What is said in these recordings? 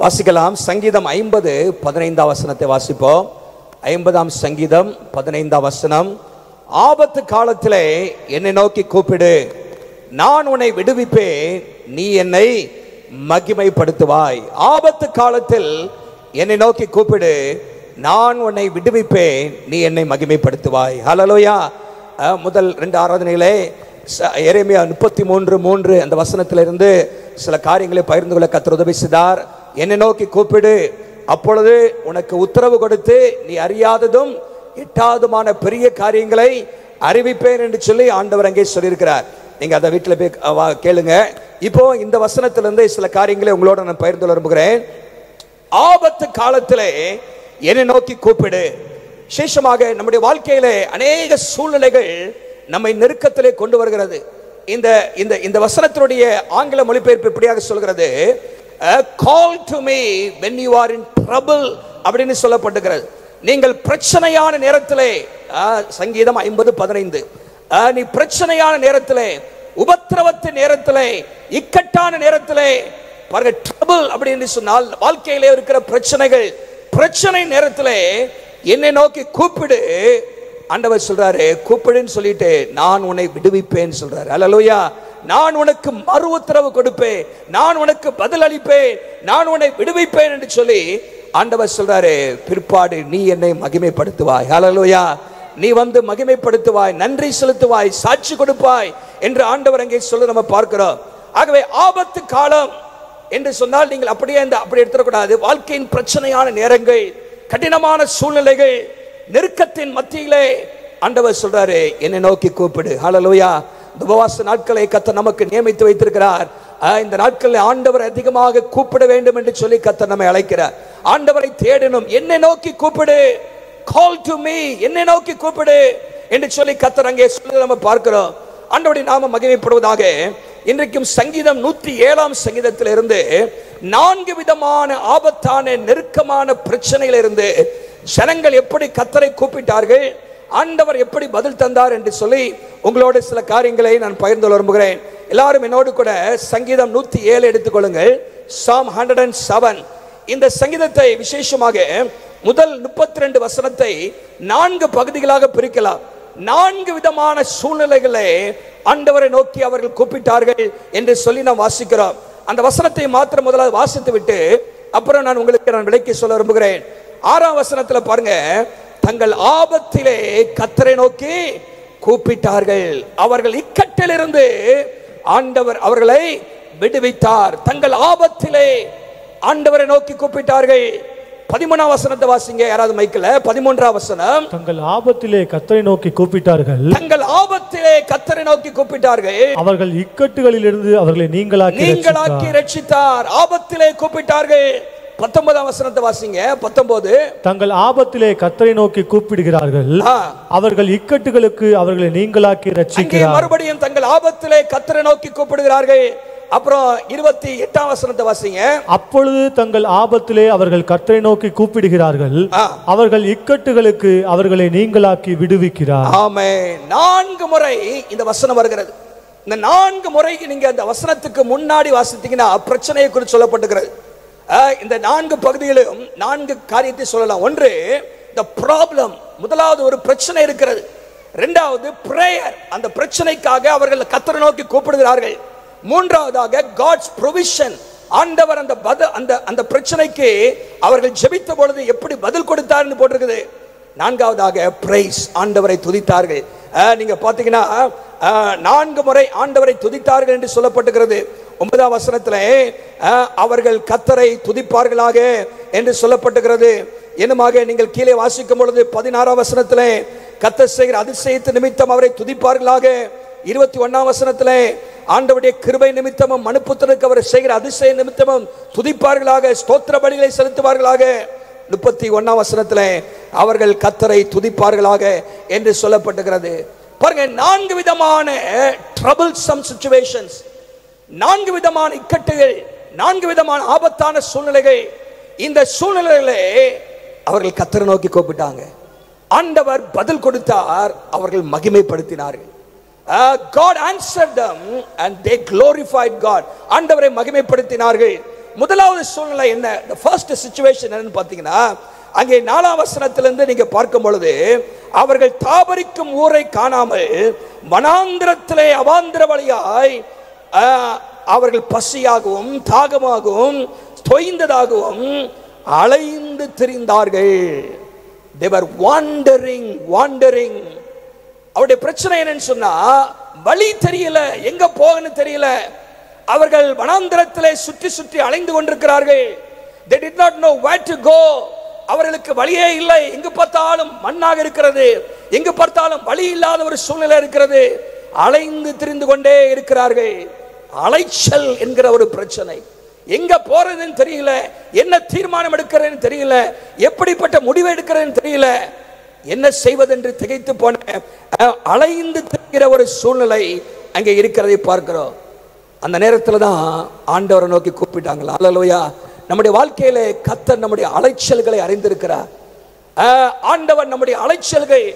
வாசிக்கலாம். சங்கீதம் 50:15 வசனத்தை வாசிப்போம். 50ஆம் சங்கீதம் 15 வசனம். ஆபத்து காலத்திலே என்னை நோக்கி கூப்பிடு, நான் உன்னை விடுவிப்பேன், நீ என்னை மகிமைப்படுத்துவாய். ஆபத்து காலத்தில் என்னை நோக்கி கூப்பிடு, நான் உன்னை விடுவிப்பேன், நீ என்னை மகிமைப்படுத்துவாய். ஹல்லேலூயா. முதல் 2 ஆராதனையிலே எரேமியா 33:3 அந்த வசனத்திலிருந்து சில காரியங்களை பகிர்ந்து கொள்ள கர்த்தர் உதவி செய்தார். என்னை நோக்கி கூப்பிடு, அப்பொழுது உனக்கு உத்தரவு கொடுத்து நீ அறியாததும் எட்டாவதுமான பெரிய காரியங்களை அறிவிப்பேன் என்று சொல்லி ஆண்டவர் அங்கே சொல்லியிருக்கிறார். நீங்க அதை வீட்டில் போய் கேளுங்க. இப்போ இந்த வசனத்திலிருந்து சில காரியங்களை உங்களோட நான் பகிர்ந்து விரும்புகிறேன். ஆபத்து காலத்திலே என்னை நோக்கி கூப்பிடு. விசேஷமாக நம்முடைய வாழ்க்கையிலே அநேக சூழ்நிலைகள் நம்மை நெருக்கத்திலே கொண்டு வருகிறது. இந்த இந்த இந்த வசனத்தினுடைய ஆங்கில மொழிபெயர்ப்பு இப்படியாக சொல்கிறது, call to me when you are in trouble அப்படின்னு சொல்லப்பட்டிருக்கிறது. நீங்கள் பிரச்சனையான நேரத்திலே, சங்கீதம் 50:15, நீ பிரச்சனையான நேரத்திலே, உபத்திரவத்தின் நேரத்திலே, இக்கட்டான நேரத்திலே பாருங்க, trouble அப்படின்னு சொன்னால் வாழ்க்கையிலே இருக்கிற பிரச்சனைகள், பிரச்சனை நேரத்திலே என்னை நோக்கி கூப்பிடு. ஆண்டவர் சொல்றாரு, கூப்பிடுன்னு சொல்லிட்டு நான் உன்னை விடுவிப்பேன்னு சொல்றாரு. அல்லேலூயா. நான் உனக்கு மறு உத்தரவு கொடுப்பேன், நான் உனக்கு பதில் அளிப்பேன், நான் உன்னை விடுவிப்பேன் என்று சொல்லி ஆண்டவர் சொல்றாரு. பிற்பாடு நீ என்னை மகிமைப்படுத்துவாய். அல்லேலூயா. நீ வந்து மகிமைப்படுத்துவாய், நன்றி செலுத்துவாய், சாட்சி கொடுப்பாய் என்று ஆண்டவர் அங்கே சொல்ல நம்ம பார்க்கிறோம். ஆகவே ஆபத்து காலம் என்று சொன்னால் நீங்கள் அப்படியே அப்படி எடுத்துடக்கூடாது. வாழ்க்கையின் பிரச்சனையான நேரங்கள், கடினமான சூழ்நிலைகள், நெருக்கத்தின் மத்தியிலே ஆண்டவர் சொல்றாரு, என்னை நோக்கி கூப்பிடு. ஹல்லேலூயா. உபவாச நாட்களை கர்த்தர் நமக்கு நியமித்து வைத்திருக்கிறார். இந்த நாட்களில் ஆண்டவர் அதிகமாக கூப்பிட வேண்டும் என்று சொல்லி கர்த்தர் நம்மை அழைக்கிறார். ஆண்டவரை தேடணும். என்னை நோக்கி கூப்பிடு, கால் டு மீ, என்னை நோக்கி கூப்பிடு என்று சொல்லி கர்த்தர் அங்கே சொல்லி நம்ம பார்க்கிறோம். ஆண்டவருடைய நாமம் மகிமைப்படுவதாக. இன்றைக்கும் சங்கீதம் 107ஆம் சங்கீதத்திலிருந்து 4 விதமான ஆபத்தான நெருக்கமான பிரச்சனையிலிருந்து ஜனங்கள் எப்படி கர்த்தரை கூப்பிட்டார்கள், ஆண்டவர் எப்படி பதில் தந்தார் என்று சொல்லி உங்களோட சில காரியங்களை நான் பகிர்ந்து விரும்புகிறேன். எல்லாரும் என்னோடு கூட சங்கீதம் 107 எடுத்துக்கொள்ளுங்கள். Psalm 107. இந்த சங்கீதத்தை விசேஷமாக முதல் 32 வசனத்தை 4 பகுதிகளாக பிரிக்கலாம். 4 விதமான சூழ்நிலைகளை ஆண்டவரை நோக்கி அவர்கள் கூப்பிட்டார்கள் என்று சொல்லி நாம் வாசிக்கிறோம். அந்த வசனத்தை மாத்திரம் முதலாவது வாசித்து விட்டு அப்புறம் நான் உங்களுக்கு விளக்கி சொல்ல விரும்புகிறேன். 6ஆம் வசனத்துல பாருங்க, தங்கள் ஆபத்திலே கர்த்தரை நோக்கி கூப்பிட்டார்கள், அவர்கள் இக்கட்டிலிருந்து ஆண்டவர் அவர்களை விடுவித்தார். தங்கள் ஆபத்திலே ஆண்டவரை நோக்கி கூப்பிட்டார்கள். 13ஆம் வசனத்தை வாசிங்க யாராவது மைக்கில். 13ஆம் வசனம், தங்கள் ஆபத்திலே கர்த்தரை நோக்கி கூப்பிட்டார்கள், தங்கள் ஆபத்திலே கர்த்தரை நோக்கி கூப்பிட்டார்கள், அவர்கள் இக்கட்டுகளிலிருந்து அவர்களை நீங்களாக்கி ரட்சித்தார். ஆபத்திலே கூப்பிட்டார்கள். 19ஆம் வசனத்தை வாசிங்க. 19, தங்கள் ஆபத்திலே கர்த்தரை நோக்கி கூப்பிடுகிறார்கள், அவர்கள் இக்கட்டுகளுக்கு அவர்களை நீங்களாக்கி ரட்சிக்கிறார். மறுபடியும் தங்கள் ஆபத்திலே கர்த்தரை நோக்கி கூப்பிடுகிறார்கள். அப்புறம் 28ஆம் வசனத்தை வாசிங்க. அப்பொழுது தங்கள் ஆபத்திலே அவர்கள் கர்த்தரை நோக்கி கூப்பிடுகிறார்கள், அவர்கள் இக்கட்டுகளுக்கு அவர்களை நீங்களாக்கி விடுவிக்கிறார். ஆமென். 4 முறை இந்த வசனம் வருகிறது. இந்த 4 முறை நீங்க அந்த வசனத்துக்கு முன்னாடி வாசித்தீங்கன்னா பிரச்சனையை குறித்து சொல்லப்பட்டிருக்கிறது. இந்த 4 பகுதிகளிலும் 4 காரியத்தை சொல்லலாம். ஒன்று, the problem, முதலாவது ஒரு பிரச்சனை இருக்கிறது. இரண்டாவது பிரேயர், அந்த பிரச்சனைக்காக அவர்கள் கர்த்தரை நோக்கி கூப்பிடுகிறார்கள். மூன்றாவதாக God's provision, ஆண்டவர் அந்த பிரச்சனைக்கு அவர்கள் ஜெபித்த பொழுது எப்படி பதில் கொடுத்தார் என்று போட்டிருக்குது. நான்காவதாக praise, ஆண்டவரை துதித்தார்கள். நீங்க பாத்தீங்கன்னா 4 முறை ஆண்டவரை துதித்தார்கள் என்று சொல்லப்பட்டிருக்கிறது. 9ஆம் வசனத்திலே அவர்கள் கர்த்தரை துதிப்பார்களாக என்று சொல்லப்பட்டிருக்கிறது. என்னமாக நீங்கள் கீழே வாசிக்கும் பொழுது 16ஆம் வசனத்திலே கர்த்தர் செய்கிற அதிசயத்து நிமித்தம் அவரை துதிப்பார்களாக. 21ஆம் வசனத்திலே ஆண்டவருடைய கிருபை நிமித்தமும் மனுப்புத்திரனுக்கு அவர் செய்கிற அதிசய நிமித்தமும் துதிப்பார்களாக, ஸ்தோத்திர பலிகளை செலுத்துவார்களாக. 31ஆம் வசனத்திலே அவர்கள் கர்த்தரை துதிப்பார்களாக என்று சொல்லப்பட்டிருக்கிறது. பாருங்க, 4 விதமான troublesome situations, 4 விதமான இக்கட்டுகள், 4 விதமான ஆபத்தான சூழ்நிலைகள். இந்த சூழ்நிலையிலே அவர்கள் கர்த்தரை நோக்கி கூப்பிட்டாங்க. ஆண்டவர் பதில் கொடுத்தார், அவர்கள் மகிமைப்படுத்தினார்கள். God answered them and they glorified God. ஆண்டவரை மகிமைப்படுத்தினார்கள். முதலாவது சூழ்நிலை என்ன? the first situation என்னன்னு பார்த்தீங்கன்னா, அங்கே 4ஆம் வசனத்திலிருந்து நீங்க பார்க்கும் பொழுது, அவர்கள் தாபரிக்கும் ஊரை காணாமல் வனாந்திரத்திலே அவாந்திர வழியாய் அவர்கள் பசியாகவும் தாகமாகவும் தொய்ந்ததாகவும் அலைந்து திரிந்தார்கள். they were wandering. அவருடைய பிரச்சனை என்னன்னு சொன்னா, வழி தெரியல, எங்க போகணும்னு தெரியல. அவர்கள் வனாந்திரத்திலே சுற்றி சுற்றி அலைந்து கொண்டிருக்கிறார்கள். they did not know where to go. அவர்களுக்கு வழியே இல்லை. எங்கு பார்த்தாலும் மண்ணாக இருக்கிறது, எங்கு பார்த்தாலும் வழி இல்லாத ஒரு சூழ்நிலை இருக்கிறது. அலைந்து திரிந்து கொண்டே இருக்கிறார்கள். அலைச்சல் என்கிற ஒரு பிரச்சனை. எங்க போறதுன்னு தெரியல, என்ன தீர்மானம் எடுக்கிறதுன்னு தெரியல, எப்படிப்பட்ட முடிவை எடுக்கிறதுன்னு தெரியல, என்ன செய்வது என்று திகைத்து போன அலைந்து திரிகிற ஒரு சூழ்நிலை அங்கே இருக்கிறதை பார்க்கிறோம். அந்த நேரத்தில் தான் ஆண்டவரை நோக்கி கூப்பிட்டாங்களா. அல்லேலூயா. நம்முடைய வாழ்க்கையில கர்த்தர் நம்முடைய அலைச்சல்களை அறிந்திருக்கிறார். ஆண்டவர் நம்முடைய அலைச்சல்கள்,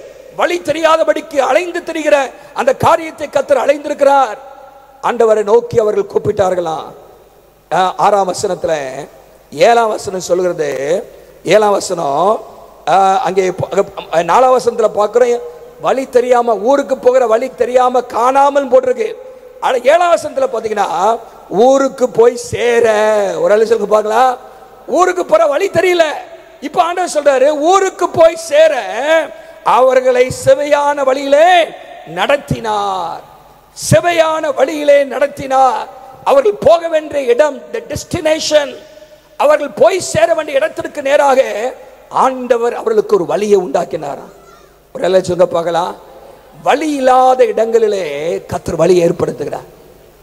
வழி தெரியாதபடிக்கு அலைந்து திரிகிற அந்த காரியத்தை கர்த்தர் அலைந்திருக்கிறார். ஆண்டவரை நோக்கி அவர்கள் கூப்பிட்டார்களாம். 6ஆம் வசனத்துல 7ஆம் வசனம் சொல்கிறது. 7ஆம் வசனம் அங்கே 4ஆம் வசனத்துல பார்க்கிறோம், வழி தெரியாம, ஊருக்கு போகிற வழி தெரியாம காணாமல் போட்டிருக்கு. 7ஆம் வசனத்துல பாத்தீங்கன்னா, ஊருக்கு போய் சேர, ஒரு ஆளு சொல்லுங்க பார்க்கலாம், ஊருக்கு போற வழி தெரியல. இப்ப ஆண்டவர் சொல்றாரு, ஊருக்கு போய் சேர அவர்களை செவையான வழியிலே நடத்தினார். செவையான வழியிலே நடத்தினார். அவர்கள் போக வேண்டிய இடம், the destination, அவர்கள் போய் சேர வேண்டிய இடத்திற்கு நேராக ஆண்டவர் அவர்களுக்கு ஒரு வழியை உண்டாக்கினார். ஒரு ஆளு சொல்லுங்க பார்க்கலாம், வழி இல்லாத இடங்களிலே கர்த்தர் வழி ஏற்படுத்துகிறார்.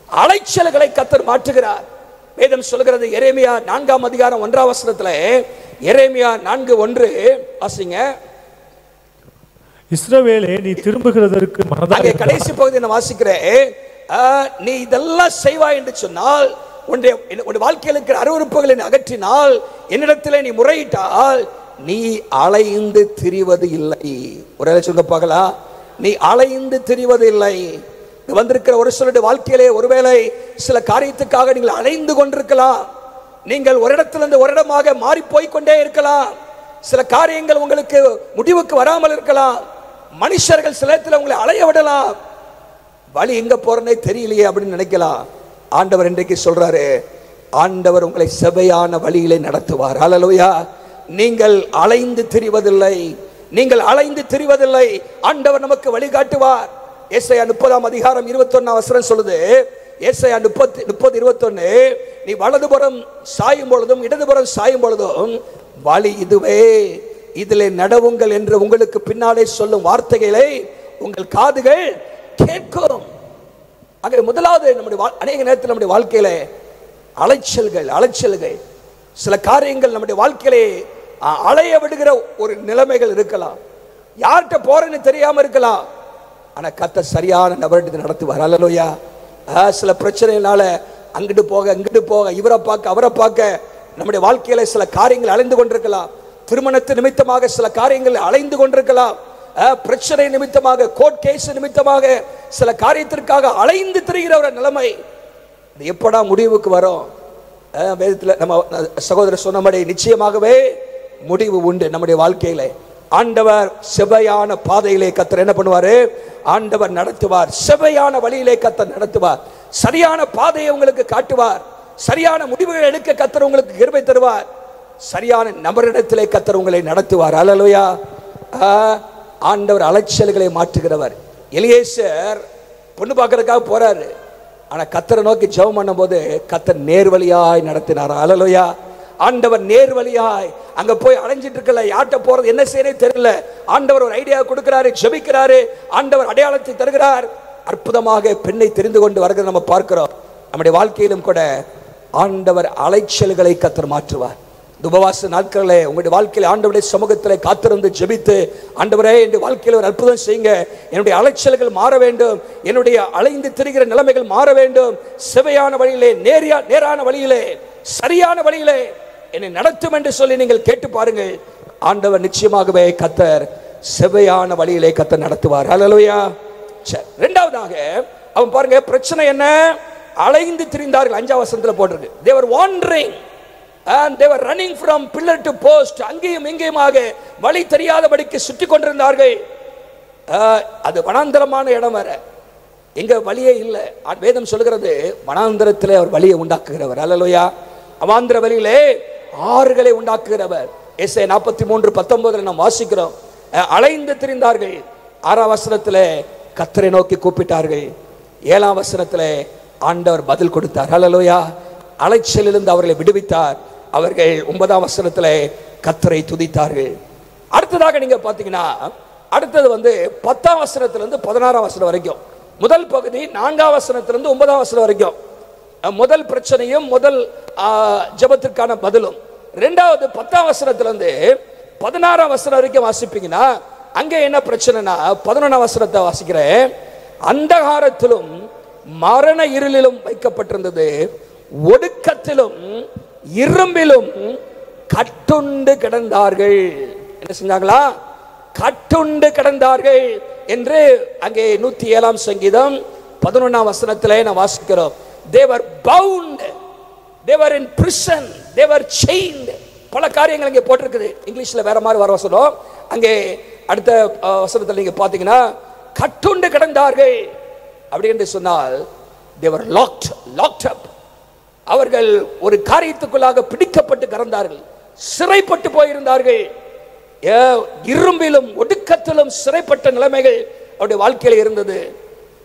அலைச்சல்களை கர்த்தர் மாற்றுகிறார். வேதம் சொல்கிறது, எரேமியா 4ஆம் அதிகாரம் 1ஆம் வசனத்துல, எரேமியா 4:1 வாசிங்க. இஸ்ரவேலே, நீ திரும்புகிறதற்கு மனதாக, கடைசி பகுதியை நான் வாசிக்கிறேன். நீ இதெல்லாம் செய்வாய் என்று சொன்னால், உன்னுடைய வாழ்க்கையில் இருக்கிற அருவருப்புகளை அகற்றினால், என்னிடத்தில் நீ முறையிட்டால், நீ அலைந்து திரிவது இல்லை. ஒரு சொல்லுங்க பார்க்கலாம், நீ அலைந்து திரிவது இல்லை. வந்திருக்கிற ஒரு சிலருடைய வாழ்க்கையிலே ஒருவேளை சில காரியத்துக்காக நீங்கள் அலைந்து கொண்டிருக்கலாம். நீங்கள் ஒரு இடத்திலிருந்து ஒரு இடமாக மாறி போய்கொண்டே இருக்கலாம். சில காரியங்கள் உங்களுக்கு முடிவுக்கு வராமல் இருக்கலாம். மனுஷர்கள் சில இடத்துல உங்களை அலைய விடலாம். வழி எங்க போறனே தெரியலையே அப்படின்னு நினைக்கலாம். ஆண்டவர் இன்றைக்கு சொல்றாரு, ஆண்டவர் உங்களை செவையான வழியிலே நடத்துவார். அல்லேலூயா. நீங்கள் அலைந்து திரிவதில்லை, நீங்கள் அலைந்து திரிவதில்லை. ஆண்டவர் நமக்கு வழிகாட்டுவார். ஏசாயா 30ஆம் அதிகாரம் 21ஆம் வசனம் சொல்லுது. ஏசாயா 30:21, நீ வலதுபுறம் சாயும் பொழுதும் இடதுபுறம் சாயும் பொழுதும் வழி இதுவே, இதிலே நடவுங்கள் என்று உங்களுக்கு பின்னாலே சொல்லும் வார்த்தைகளை உங்கள் காதுகள் கேட்கும். ஆக முதலாவது, நம்முடைய அநேக நேரத்தில் நம்முடைய வாழ்க்கையில அலைச்சல்கள், சில காரியங்கள் நம்முடைய வாழ்க்கையிலே அலைய விடுகிற ஒரு நிலைமைகள் இருக்கலாம். யார்கிட்ட போறேன்னு தெரியாம இருக்கலாம். ஆனா கர்த்தர் சரியான நபர்கிட்ட நடத்துவார். அல்லேலூயா. சில பிரச்சனைனால அங்கிட்டு போக இங்கிட்டு போக, இவரை பார்க்க அவரை பார்க்க நம்முடைய வாழ்க்கையில சில காரியங்கள் அலைந்து கொண்டிருக்கலாம். திருமணத்து நிமித்தமாக சில காரியங்கள் அலைந்து கொண்டிருக்கலாம். பிரச்சனை நிமித்தமாக, கோர்ட் கேஸ் நிமித்தமாக சில காரியத்திற்காக அலைந்து திரிகிற ஒரு நிலைமை. எப்படா முடிவுக்கு வரும்? வேதத்தில் நம்ம சகோதரர் சொன்னபடி நிச்சயமாகவே முடிவு உண்டு நம்முடைய வாழ்க்கையில. ஆண்டவர் செவையான பாதையிலே கர்த்தர் என்ன பண்ணுவாரு? ஆண்டவர் நடத்துவார். செவையான வழியிலே கர்த்தர் நடத்துவார். சரியான பாதையை உங்களுக்கு காட்டுவார். சரியான முடிவுகள் எடுக்க கர்த்தர் உங்களுக்கு கிருபை தருவார். சரியான நபரிடத்திலே கர்த்தர் உங்களை நடத்துவார். அல்லேலூயா. ஆண்டவர் அலைச்சல்களை மாற்றுகிறவர். எலியேசர் பொண்ணு பார்க்கறதுக்காக போறாரு. ஆனா கர்த்தரை நோக்கி ஜெபம் பண்ணும் போது கர்த்தர் நேர்வழியாய் நடத்தினார். அல்லேலூயா. ஆண்டவர் நேர்வழியாய் அங்க போய் அலைஞ்சிட்டு இருக்கல, யார்கிட்ட போறது என்ன செய்யறே தெரியல. ஆண்டவர் ஒரு ஐடியா கொடுக்கிறாரு, ஜெபிக்கிறாரு, ஆண்டவர் அடையாளத்தை தருகிறார். அற்புதமாக பெண்ணை தெரிந்து கொண்டு வருகிறத நம்ம பார்க்கிறோம். நம்முடைய வாழ்க்கையிலும் கூட ஆண்டவர் அலைச்சல்களை கர்த்தர் மாற்றுவார். உபவாச நாட்களிலே உங்களுடைய வாழ்க்கையில் ஆண்டவருடைய சமூகத்தில் காத்திருந்து ஜெபித்து, ஆண்டவரே என்னுடைய வாழ்க்கையில் ஒரு அற்புதம் செய்யுங்க, என்னுடைய அலைச்சல்கள் மாற வேண்டும், என்னுடைய அலைந்து திரிகிற நிலைமைகள் மாற வேண்டும், செவையான வழியிலே, நேரான வழியிலே, சரியான வழியிலே என்னை நடத்தும் என்று சொல்லி நீங்கள் கேட்டு பாருங்கள். ஆண்டவர் நிச்சயமாகவே கர்த்தர் செவையான வழியிலே கர்த்தர் நடத்துவார். அல்லேலூயா. இரண்டாவதாக அவன் பாருங்க, பிரச்சனை என்ன? அலைந்து திரிந்தார்கள். 5ஆம் வசனத்துல போட்டிருக்கு, they were wandering. and they were running from pillar to post. அங்கேயும் இங்கேயுமாக வழி தெரியாதபடிக்கு சுற்றி கொண்டிருந்தார்கள். அது வனாந்தரமான இடம் வேற, எங்க வழியே இல்லை. வேதம் சொல்லுகிறது வனாந்தரத்திலே அவர் வழியை உண்டாக்குகிறவர். அல்லேலூயா. அவாந்தர வழியிலே ஆறுகளை உண்டாக்குகிறவர். எஸ்ஐயா 43:19 நாம் வாசிக்கிறோம். அலைந்து திரிந்தார்கள். 6ஆம் வசனத்திலே கர்த்தரை நோக்கி கூப்பிட்டார்கள். 7ஆம் வசனத்திலே ஆண்டவர் பதில் கொடுத்தார். அல்லேலூயா. அலைச்சலிலிருந்து அவர்களை விடுவித்தார். அவர்கள் 9ஆம் வசனத்திலே கர்த்தரை துதித்தார்கள். அடுத்ததாக நீங்க பாத்தீங்கன்னா அடுத்தது 10ஆம் வசனத்திலிருந்து 16ஆம் வசனம் வரைக்கும். முதல் பகுதி 4ஆம் வசனத்திலிருந்து 9ஆம் வசனம் வரைக்கும். முதல் பிரச்சனையும் முதல் ஜெபத்திற்கான பதிலும். இரண்டாவது 10ஆம் வசனத்திலிருந்து 16ஆம் வசனம் வரைக்கும் வாசிப்பீங்கன்னா அங்கே என்ன பிரச்சனைனா 11ஆம் வசனத்தை வாசிக்கிறேன். அந்தகாரத்திலும் மரண இருளிலும் வைக்கப்பட்டிருந்தது, ஒடுக்கத்திலும் இரும்பிலும் கட்டுண்டு கிடந்தார்கள். என்ன செஞ்சாங்களா? கட்டுண்டு கிடந்தார்கள் என்று அங்கே 107ஆம் சங்கீதம் 11ஆம் வசனத்திலே நான் வாசிக்கிறோம். they were bound, they were in prison, they were chained. பல காரியங்கள் இங்கே போட்டிருக்குது. இங்கிலீஷ்ல வேற மாதிரி வர வசனம். அங்கே அடுத்த வசனத்தில் நீங்க பாத்தீங்கன்னா கட்டுண்டு கிடந்தார்கள் அப்படி என்று சொன்னால் they were locked up. அவர்கள் ஒரு காரியத்துக்குள்ளாக பிடிக்கப்பட்டு கிடந்தார்கள், சிறைப்பட்டு போயிருந்தார்கள். இரும்பிலும் ஒடுக்கத்திலும் சிறைப்பட்ட நிலைமைகள் அவருடைய வாழ்க்கையில் இருந்தது.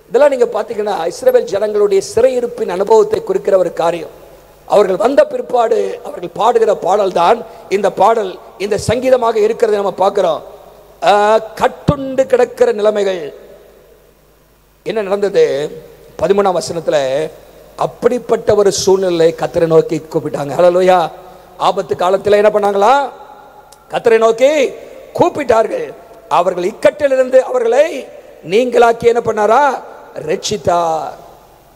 இதெல்லாம் நீங்க பாத்தீங்கன்னா இஸ்ரவேல் ஜனங்களுடைய சிறையிருப்பின் அனுபவத்தை குறிக்கிற ஒரு காரியம். அவர்கள் வந்த பிற்பாடு அவர்கள் பாடுகிற பாடல் தான் இந்த பாடல், இந்த சங்கீதமாக இருக்கிறது நம்ம பார்க்கிறோம். கட்டுண்டு கிடக்கிற நிலைமைகள். என்ன நடந்தது? 13ஆம் வசனத்துல அப்படிப்பட்ட ஒரு சூழ்நிலை கர்த்தரை நோக்கி கூப்பிட்டாங்க. ஹல்லேலூயா. ஆபத்து காலத்தில் என்ன பண்ணாங்களா? கர்த்தரை நோக்கி கூப்பிட்டார்கள். அவர்கள் இக்கட்டிலிருந்து அவர்களை நீங்களாக்கி என்ன பண்ணாரா? ரட்சித்தார்.